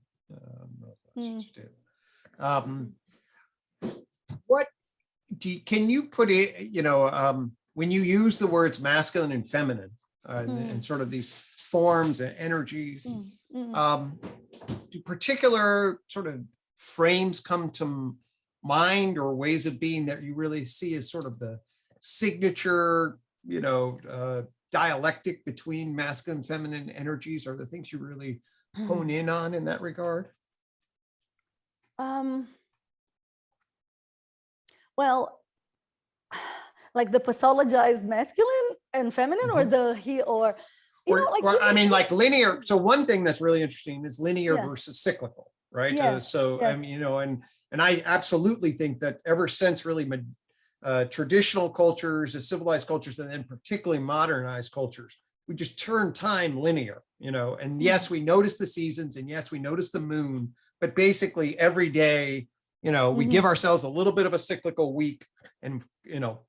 Can you put it, when you use the words masculine and feminine and sort of these forms and energies, do particular sort of frames come to mind or ways of being that you really see as sort of the signature, dialectic between masculine and feminine energies, are the things you really hone in on in that regard? Well, like the pathologized masculine and feminine, or like linear. So one thing that's really interesting is linear versus cyclical, right? And I absolutely think that ever since really traditional cultures, civilized cultures, and then particularly modernized cultures, we just turn time linear, and yes, we notice the seasons, and yes, we notice the moon, but basically every day, we give ourselves a little bit of a cyclical week, and,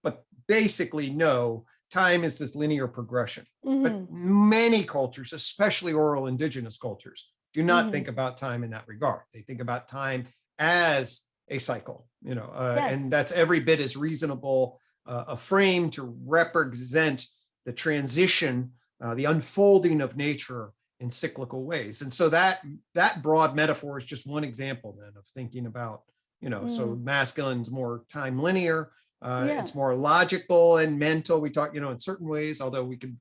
but basically no, time is this linear progression. But many cultures, especially oral indigenous cultures, do not think about time in that regard. They think about time as a cycle, and that's every bit as reasonable a frame to represent the transition, the unfolding of nature in cyclical ways. And so that broad metaphor is just one example then of thinking about, so masculine's more time linear, it's more logical and mental. We talk, in certain ways, although we can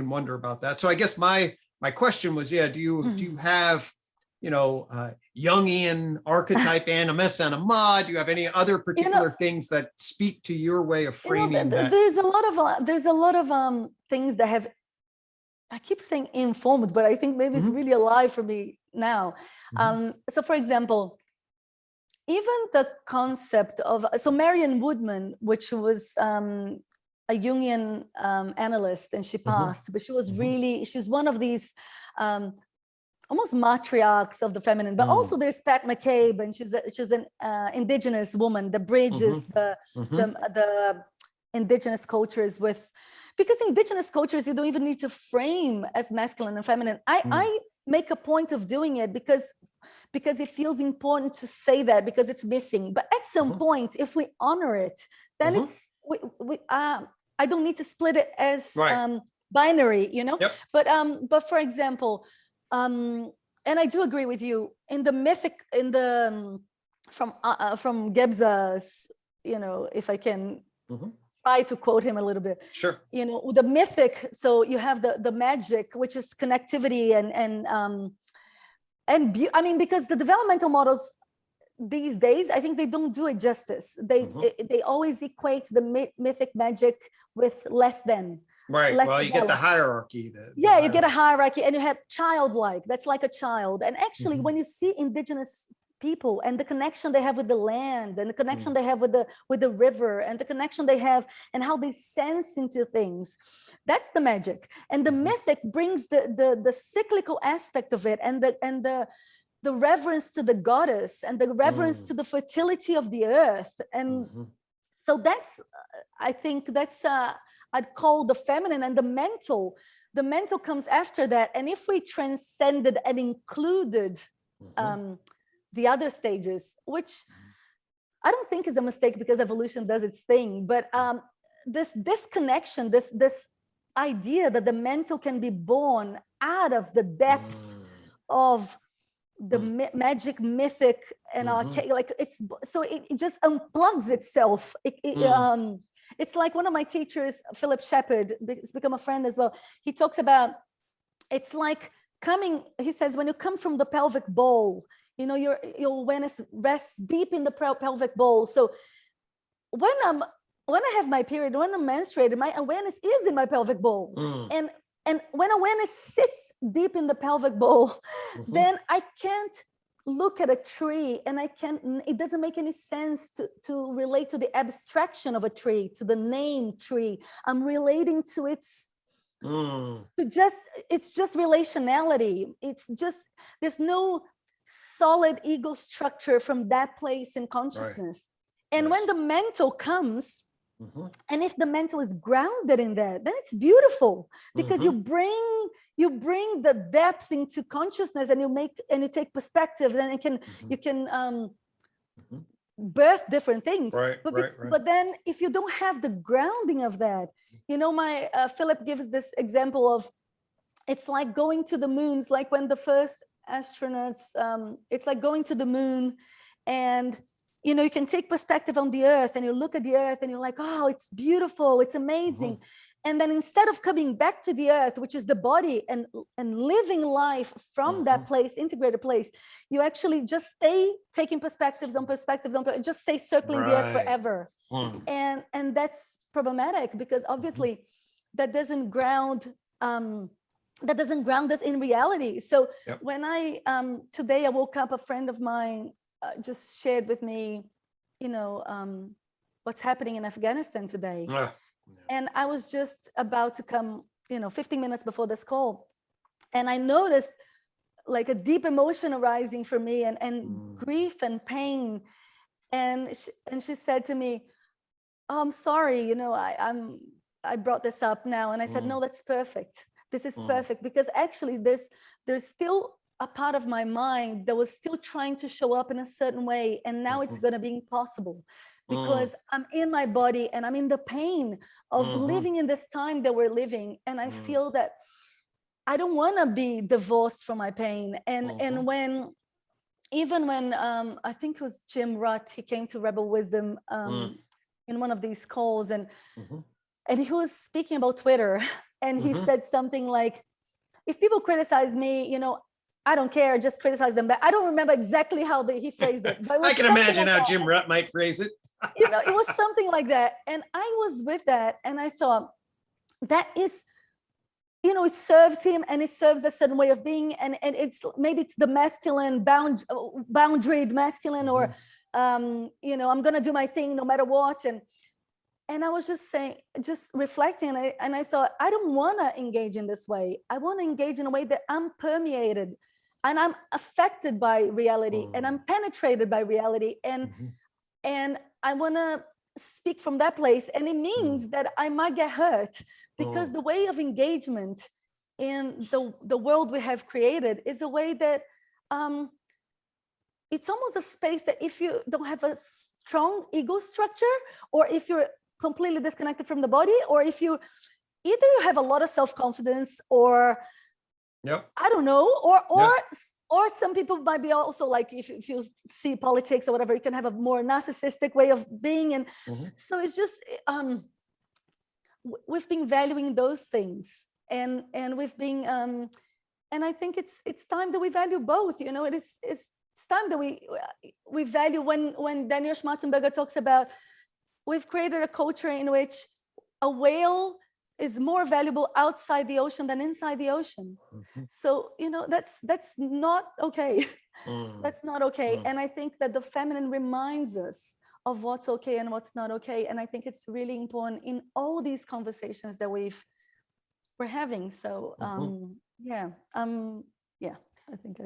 wonder about that. So I guess my question was, do you have, Jungian archetype animus anima? Do you have any other particular things that speak to your way of framing that? There's a lot of things that have, I keep saying informed, but I think maybe it's really alive for me now. So for example, even the concept of, Marion Woodman, which was a Jungian analyst, and she passed, but she was she's one of these almost matriarchs of the feminine, but also there's Pat McCabe, and she's an indigenous woman that bridges the indigenous cultures with, because indigenous cultures, you don't even need to frame as masculine and feminine. I make a point of doing it because it feels important to say that, because it's missing. But at some point, if we honor it, then it's, I don't need to split it as binary, But for example, and I do agree with you in the mythic, from Gebza's, if I can try to quote him a little bit. Sure. The mythic. So you have the magic, which is connectivity and because the developmental models these days, I think they don't do it justice. They always equate the mythic magic with less than. Right. less Well, you get the developed. hierarchy. Yeah, you get a hierarchy, and you have childlike. That's like a child. And actually, when you see indigenous people and the connection they have with the land, and the connection they have with the river, and the connection they have, and how they sense into things, that's the magic. And the mythic brings the cyclical aspect of it, and the reverence to the goddess, and the reverence to the fertility of the earth. And so that's, I think that's I'd call the feminine. And the mental comes after that. And if we transcended and included the other stages, which I don't think is a mistake, because evolution does its thing, but this disconnection, this idea that the mental can be born out of the depth of the magic, mythic, and archaic, like it's, so it just unplugs itself. It's like one of my teachers, Philip Shepherd, has become a friend as well. He talks about, it's like coming, he says, when you come from the pelvic bowl, you know, your awareness rests deep in the pelvic bowl. So when I have my period, when I'm menstruating, my awareness is in my pelvic bowl. And when awareness sits deep in the pelvic bowl, then I can't look at a tree, and it doesn't make any sense to relate to the abstraction of a tree, to the name tree. I'm relating to it's just relationality. It's just, there's no solid ego structure from that place in consciousness. And when the mental comes, and if the mental is grounded in that, then it's beautiful, because you bring the depth into consciousness, and you take perspectives, and you can birth different things. But then if you don't have the grounding of that, you know, my Philip gives this example of, it's like going to the moons, like when the first astronauts, it's like going to the moon, and you know, you can take perspective on the earth, and you look at the earth, and you're like, oh, it's beautiful, it's amazing. And then instead of coming back to the earth, which is the body, and living life from that place, integrated place, you actually just stay taking perspectives on just stay circling the earth forever. And that's problematic, because obviously that doesn't ground us in reality. So when today I woke up, a friend of mine just shared with me, you know, what's happening in Afghanistan today. And I was just about to come, you know, 15 minutes before this call, and I noticed like a deep emotion arising for me, and grief and pain. And she said to me, oh, I'm sorry, you know, I brought this up now. And I said, no, that's perfect. This is perfect, because actually there's still a part of my mind that was still trying to show up in a certain way. And now it's going to be impossible, because I'm in my body, and I'm in the pain of living in this time that we're living. And I feel that I don't want to be divorced from my pain. And even when I think it was Jim Rutt, he came to Rebel Wisdom in one of these calls, and he was speaking about Twitter, and he said something like, if people criticize me, you know, I don't care, just criticize them back. I don't remember exactly how he phrased it. But I can imagine how Jim Rutt might phrase it. You know, it was something like that. And I was with that, and I thought, that is, you know, it serves him, and it serves a certain way of being. And it's, maybe it's the masculine, boundaried masculine, or, you know, I'm going to do my thing no matter what. And I was just saying, just reflecting, and I thought, I don't want to engage in this way. I want to engage in a way that I'm permeated, and I'm affected by reality, and I'm penetrated by reality. And I want to speak from that place. And it means that I might get hurt, because the way of engagement in the world we have created is a way that it's almost a space that if you don't have a strong ego structure, or if you're completely disconnected from the body, or if you have a lot of self-confidence, or I don't know, or some people might be also like, if you see politics or whatever, you can have a more narcissistic way of being. And so it's just, we've been valuing those things, and we've been, and I think it's time that we value both. You know, it's time that we value, when Daniel Schmarzenberger talks about, we've created a culture in which a whale is more valuable outside the ocean than inside the ocean. So, you know, that's not okay. That's not okay. And I think that the feminine reminds us of what's okay and what's not okay. And I think it's really important in all these conversations that we're having. So yeah, I think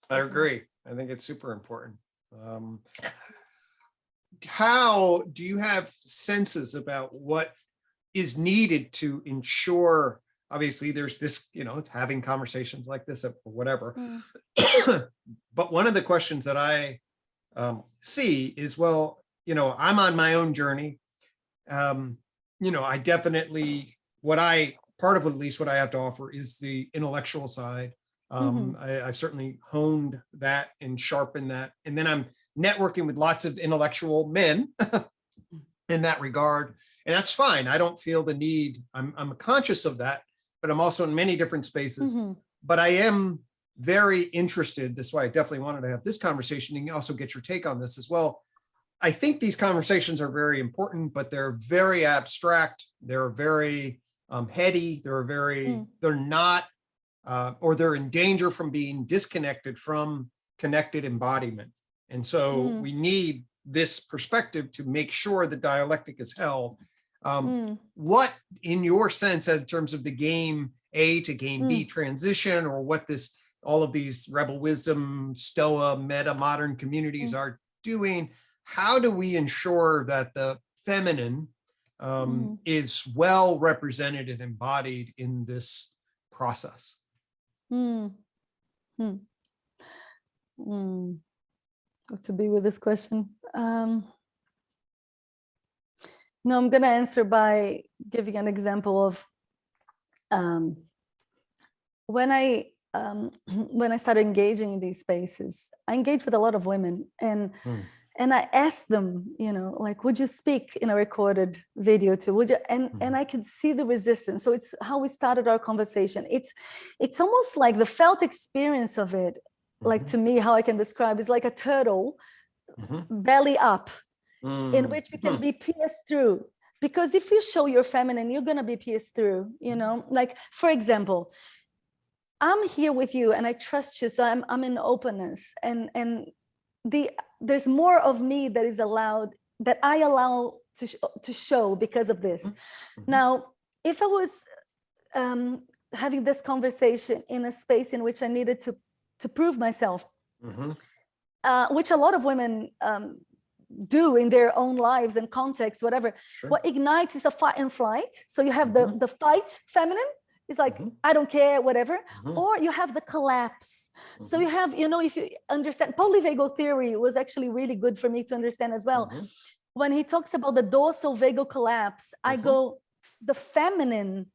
I agree. I think it's super important. How do you have senses about what is needed to ensure, obviously there's this, you know, it's having conversations like this or whatever. But one of the questions that I see is, well, you know, I'm on my own journey. You know, I definitely, part of at least what I have to offer is the intellectual side. I've certainly honed that and sharpened that. And then I'm networking with lots of intellectual men in that regard. And that's fine. I don't feel the need. I'm conscious of that, but I'm also in many different spaces. But I am very interested. That's why I definitely wanted to have this conversation and also get your take on this as well. I think these conversations are very important, but they're very abstract. They're very heady. They're not, or they're in danger from being disconnected from connected embodiment. And so we need this perspective to make sure the dialectic is held. What, in your sense, in terms of the game A to game B transition, or what all of these rebel wisdom, Stoa, meta modern communities are doing, how do we ensure that the feminine is well represented and embodied in this process? What to be with this question? No, I'm going to answer by giving an example of when I started engaging in these spaces. I engage with a lot of women, and I asked them, you know, like, would you speak in a recorded video too? Would you? And I could see the resistance. So it's how we started our conversation. It's almost like the felt experience of it. Like, to me, how I can describe is like a turtle, belly up, in which you can be pierced through. Because if you show your feminine, you're going to be pierced through, you know, like, for example, I'm here with you and I trust you. So I'm in openness, and there's more of me that is allowed, that I allow to show because of this. Now, if I was having this conversation in a space in which I needed to prove myself, which a lot of women do in their own lives and context, whatever. What ignites is a fight and flight. So you have the fight feminine. It's like, I don't care, whatever. Or you have the collapse. So you have, you know, if you understand, polyvagal theory was actually really good for me to understand as well. When he talks about the dorsal vagal collapse, I go, the feminine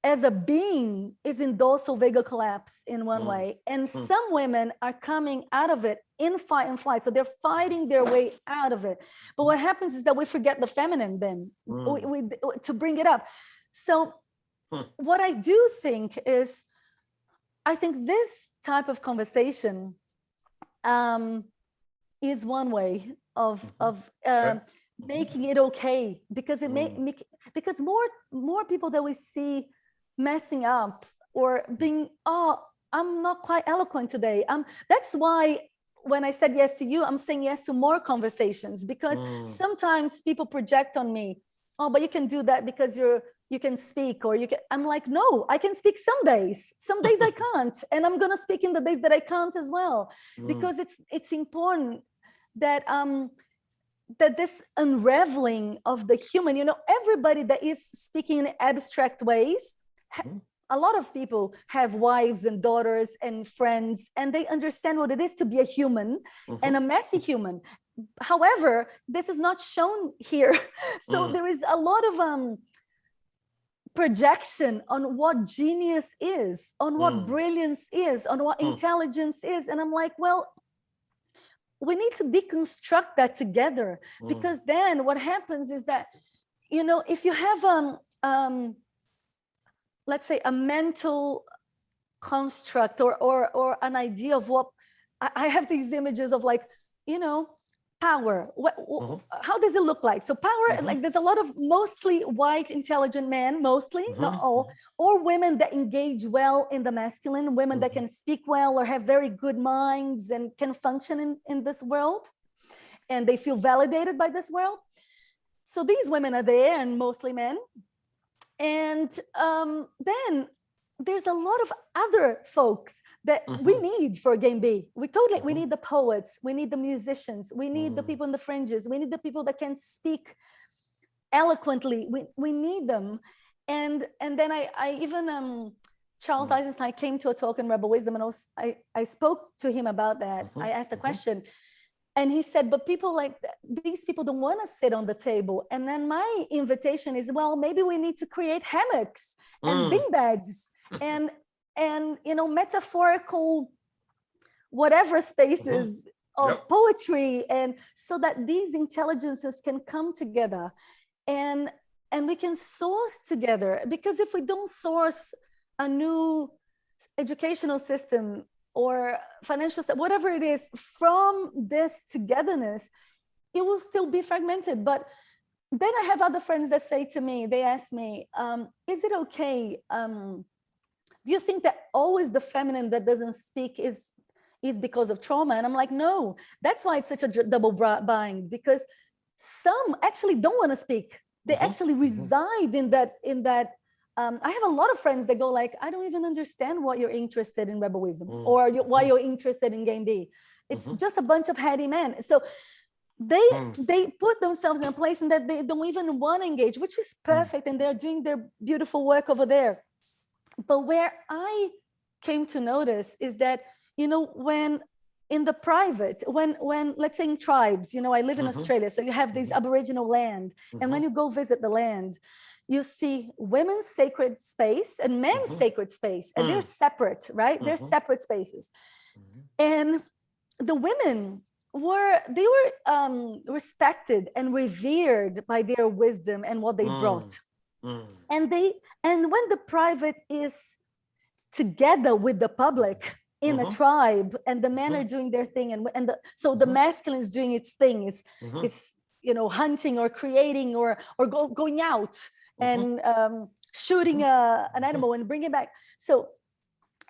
as a being is in dorsal vagal collapse in one way. And some women are coming out of it in fight and flight. So they're fighting their way out of it. But what happens is that we forget the feminine then to bring it up. So what I do think is, I think this type of conversation is one way of making it okay, because because more people that we see messing up or being, oh, I'm not quite eloquent today. That's why when I said yes to you, I'm saying yes to more conversations, because sometimes people project on me, oh, but you can do that because you can speak, or you can. I'm like, no, I can speak some days. Some days I can't, and I'm gonna speak in the days that I can't as well, because it's important that that this unraveling of the human, you know, everybody that is speaking in abstract ways. A lot of people have wives and daughters and friends, and they understand what it is to be a human and a messy human. However, this is not shown here. So there is a lot of projection on what genius is, on what brilliance is, on what intelligence is. And I'm like, well, we need to deconstruct that together, because then what happens is that, you know, if you have let's say a mental construct or an idea of what I have, these images of, like, you know, power. How does it look like? So power, like there's a lot of mostly white, intelligent men, mostly, not all, or women that engage well in the masculine, women that can speak well or have very good minds and can function in this world. And they feel validated by this world. So these women are there, and mostly men. And then there's a lot of other folks that we need for Game B. We need the poets, we need the musicians, we need the people in the fringes, we need the people that can speak eloquently. We need them. And then I even Charles Eisenstein came to a talk in Rebel Wisdom, and I spoke to him about that. I asked the question, and he said, but people like these people don't want to sit on the table. And then my invitation is, well, maybe we need to create hammocks and beanbags and metaphorical whatever spaces of poetry, and so that these intelligences can come together and we can source together. Because if we don't source a new educational system or financial system, whatever it is, from this togetherness, it will still be fragmented. But then I have other friends that say to me, they ask me, is it okay? Do you think that always the feminine that doesn't speak is because of trauma? And I'm like, no, that's why it's such a double bind, because some actually don't want to speak. They actually reside in that. I have a lot of friends that go like, I don't even understand what you're interested in Rebel Wisdom or why you're interested in Game B. It's just a bunch of heady men. So they put themselves in a place in that they don't even want to engage, which is perfect. And they're doing their beautiful work over there. But where I came to notice is that, when in the private, when let's say in tribes, I live in Australia, so you have this Aboriginal land. And when you go visit the land, you see women's sacred space and men's sacred space, and they're separate, right? They're separate spaces. And the women were respected and revered by their wisdom and what they brought. And when the private is together with the public in a tribe, and the men are doing their thing, so the masculine is doing its thing, it's hunting or creating or going out and shooting an animal and bringing it back. So,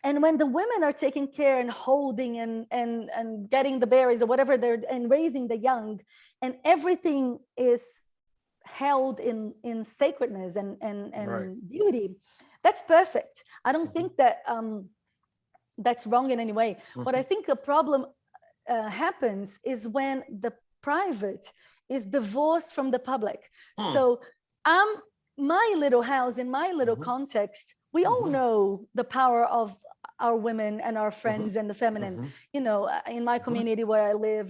and when the women are taking care and holding and getting the berries or whatever and raising the young, and everything is held in sacredness and beauty, that's perfect. I don't think that that's wrong in any way. What I think the problem happens is when the private is divorced from the public. So my little house, in my little context, we all know the power of our women and our friends and the feminine, in my community where I live.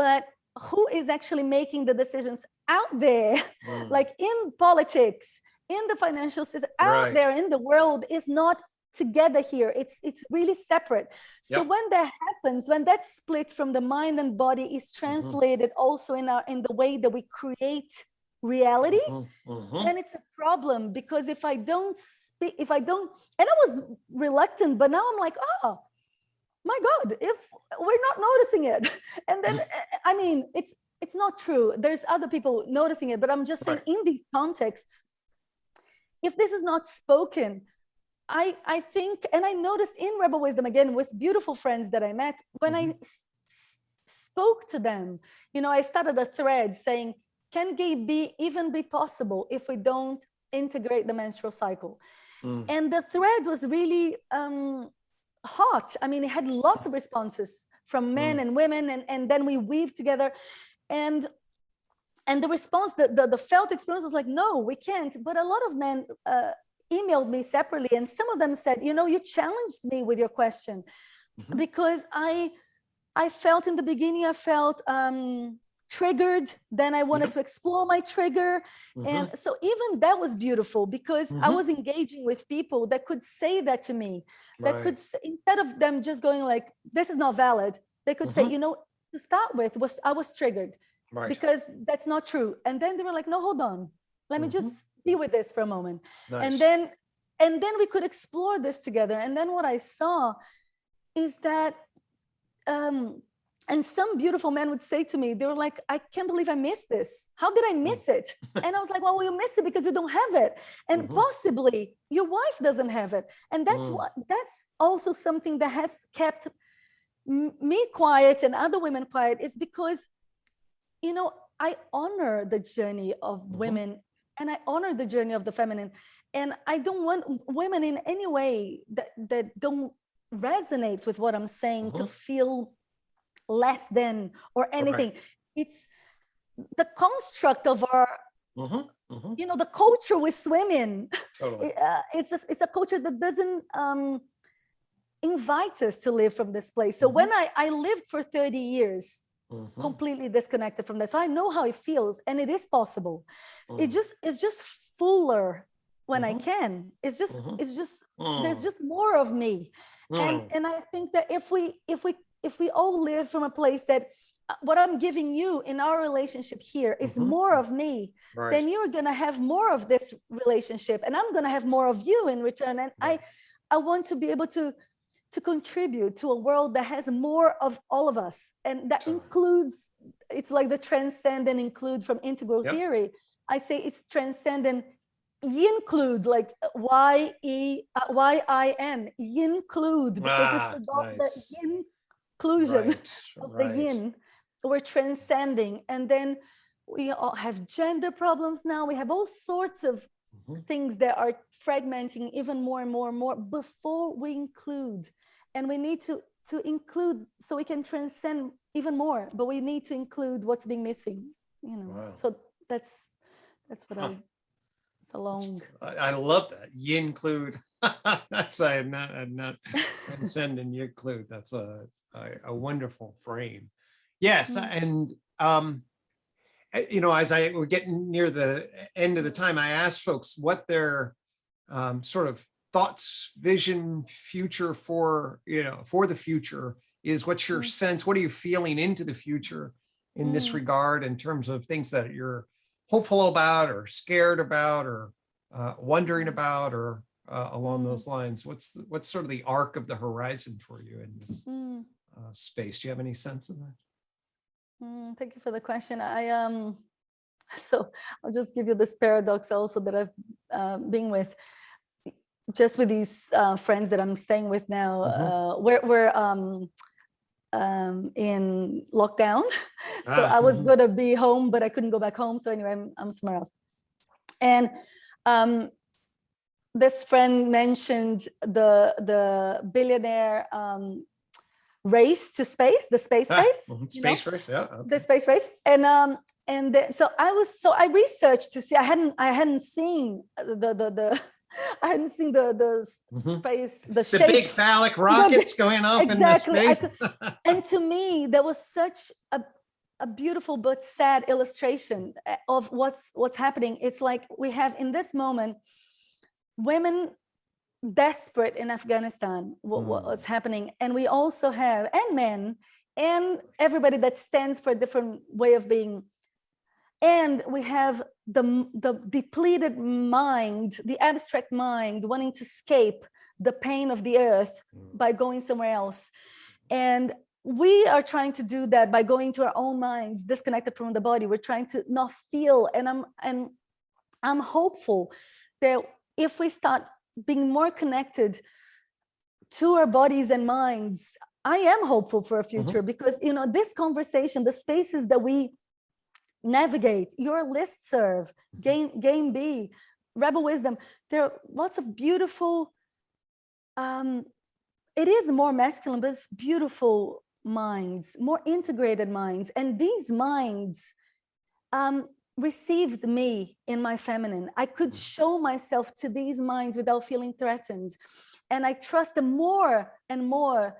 But who is actually making the decisions out there, like in politics, in the financial system, out there in the world, is not together here. It's really separate. So when that happens, when that split from the mind and body is translated also in the way that we create reality, then it's a problem. Because if I don't speak, and I was reluctant, but now I'm like, oh my God, if we're not noticing it. And then, I mean, it's not true. There's other people noticing it, but I'm just saying in these contexts, if this is not spoken, I think, and I noticed in Rebel Wisdom, again, with beautiful friends that I met, when I spoke to them, I started a thread saying, can gay be even be possible if we don't integrate the menstrual cycle? And the thread was really hot. I mean, it had lots of responses from men and women, and then we weaved together. And the response, the felt experience was like, no, we can't. But a lot of men emailed me separately, and some of them said, you challenged me with your question, because I felt in the beginning, I felt triggered. Then I wanted to explore my trigger. And so even that was beautiful, because I was engaging with people that could say that to me, that could, instead of them just going like, this is not valid, they could say, to start with, I was triggered because that's not true. And then they were like, no, hold on, let me just be with this for a moment. And then we could explore this together. And then what I saw is that And some beautiful men would say to me, they were like, I can't believe I missed this. How did I miss it? And I was like, well, you miss it because you don't have it. And possibly your wife doesn't have it. And that's also something that has kept me quiet and other women quiet, is because, you know, I honor the journey of women, and I honor the journey of the feminine. And I don't want women in any way that don't resonate with what I'm saying to feel less than or anything. It's the construct of our, you know, the culture we swim in. Totally. It's a culture that doesn't invite us to live from this place. So when I lived for 30 years, completely disconnected from that. So I know how it feels, and it is possible. It's just fuller when I can. It's just there's just more of me. And I think that if we all live from a place that what I'm giving you in our relationship here is more of me, then you're gonna have more of this relationship, and I'm gonna have more of you in return. And I want to be able to contribute to a world that has more of all of us, and that includes, it's like the transcend and include from integral theory. I say it's transcend and Yinclude, like Y-I-N, Yinclude, because it's about the inclusion of the yin. We're transcending. And then we all have gender problems now. We have all sorts of things that are fragmenting even more and more and more before we include. And we need to include so we can transcend even more, but we need to include what's being missing, you know. So that's what it's a long. I love that. Yinclude. That's I have not transcend and Yinclude. That's a wonderful frame. Yes, and you know, as we're getting near the end of the time, I asked folks what their sort of thoughts, vision, future for, you know, for the future is. What's your sense? What are you feeling into the future in this regard, in terms of things that you're hopeful about, or scared about, or wondering about, or along those lines? What's sort of the arc of the horizon for you in this space? Do you have any sense of that? Thank you for the question. So I'll just give you this paradox also that I've been with, just with these friends that I'm staying with now. We're in lockdown, so I was gonna be home, but I couldn't go back home. So anyway, I'm somewhere else. And this friend mentioned the billionaire race to space, the space race. Space race, the space race. And so I researched to see. I hadn't seen the I hadn't seen the space, the shape, big phallic rockets going off into space. And to me, there was such a beautiful but sad illustration of what's happening. It's like we have in this moment women desperate in Afghanistan, what's happening, and we also have, and men and everybody that stands for a different way of being. And we have the depleted mind, the abstract mind, wanting to escape the pain of the earth by going somewhere else. And we are trying to do that by going to our own minds, disconnected from the body. We're trying to not feel. And I'm hopeful that if we start being more connected to our bodies and minds, I am hopeful for a future, because, you know, this conversation, the spaces that we navigate, your listserv, game B, Rebel Wisdom, there are lots of beautiful, it is more masculine, but it's beautiful minds, more integrated minds. And these minds received me in my feminine. I could show myself to these minds without feeling threatened. And I trust the more and more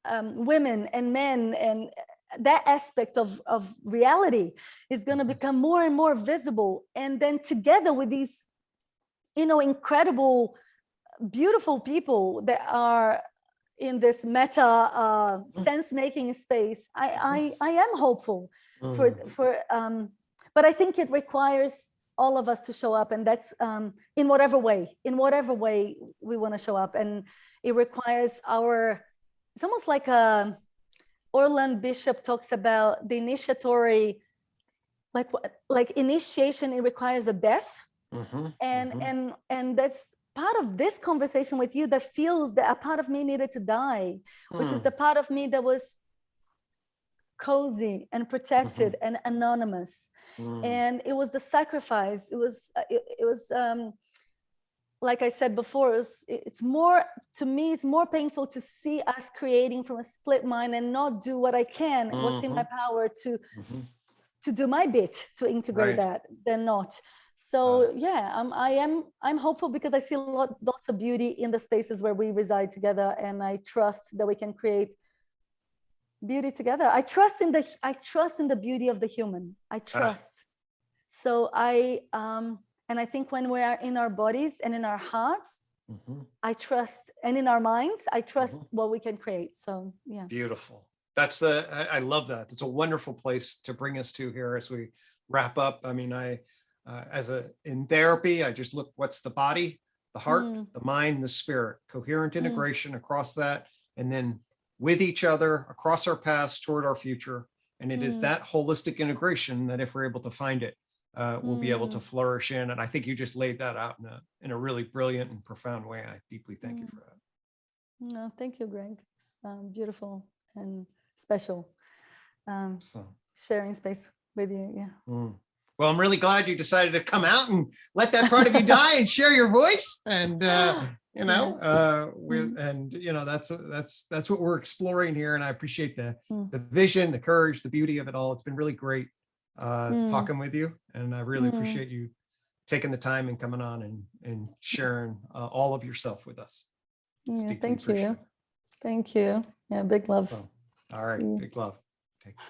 women and men, and that aspect of reality is going to become more and more visible. And then together with these, you know, incredible, beautiful people that are in this meta sense-making space, I am hopeful for but I think it requires all of us to show up, and that's in whatever way we want to show up. And it requires it's almost like Orland Bishop talks about the initiatory, like initiation, it requires a death. And that's part of this conversation with you, that feels that a part of me needed to die, which is the part of me that was cozy and protected and anonymous. And it was the sacrifice. It was like I said before, it's more, to me, it's more painful to see us creating from a split mind and not do what I can, what's in my power to do my bit to integrate that, than not. So yeah, I'm hopeful, because I see lots of beauty in the spaces where we reside together, and I trust that we can create beauty together. I trust in the beauty of the human. I trust. So and I think when we are in our bodies and in our hearts, I trust, and in our minds, I trust what we can create. So yeah. Beautiful. I love that. It's a wonderful place to bring us to here as we wrap up. I mean, in therapy, I just look, what's the body, the heart, the mind, the spirit, coherent integration across that, and then with each other across our paths toward our future. And it is that holistic integration that, if we're able to find it, we'll be able to flourish in. And I think you just laid that out in a really brilliant and profound way. I deeply thank you for that. No, thank you, Gregg. It's beautiful and special. Sharing space with you. Yeah. Well, I'm really glad you decided to come out and let that part of you die and share your voice. And that's what we're exploring here. And I appreciate the vision, the courage, the beauty of it all. It's been really great talking with you, and I really appreciate you taking the time and coming on and sharing all of yourself with us. Yeah, thank you. Thank you. Yeah, big love. So, all right, big love. Take care.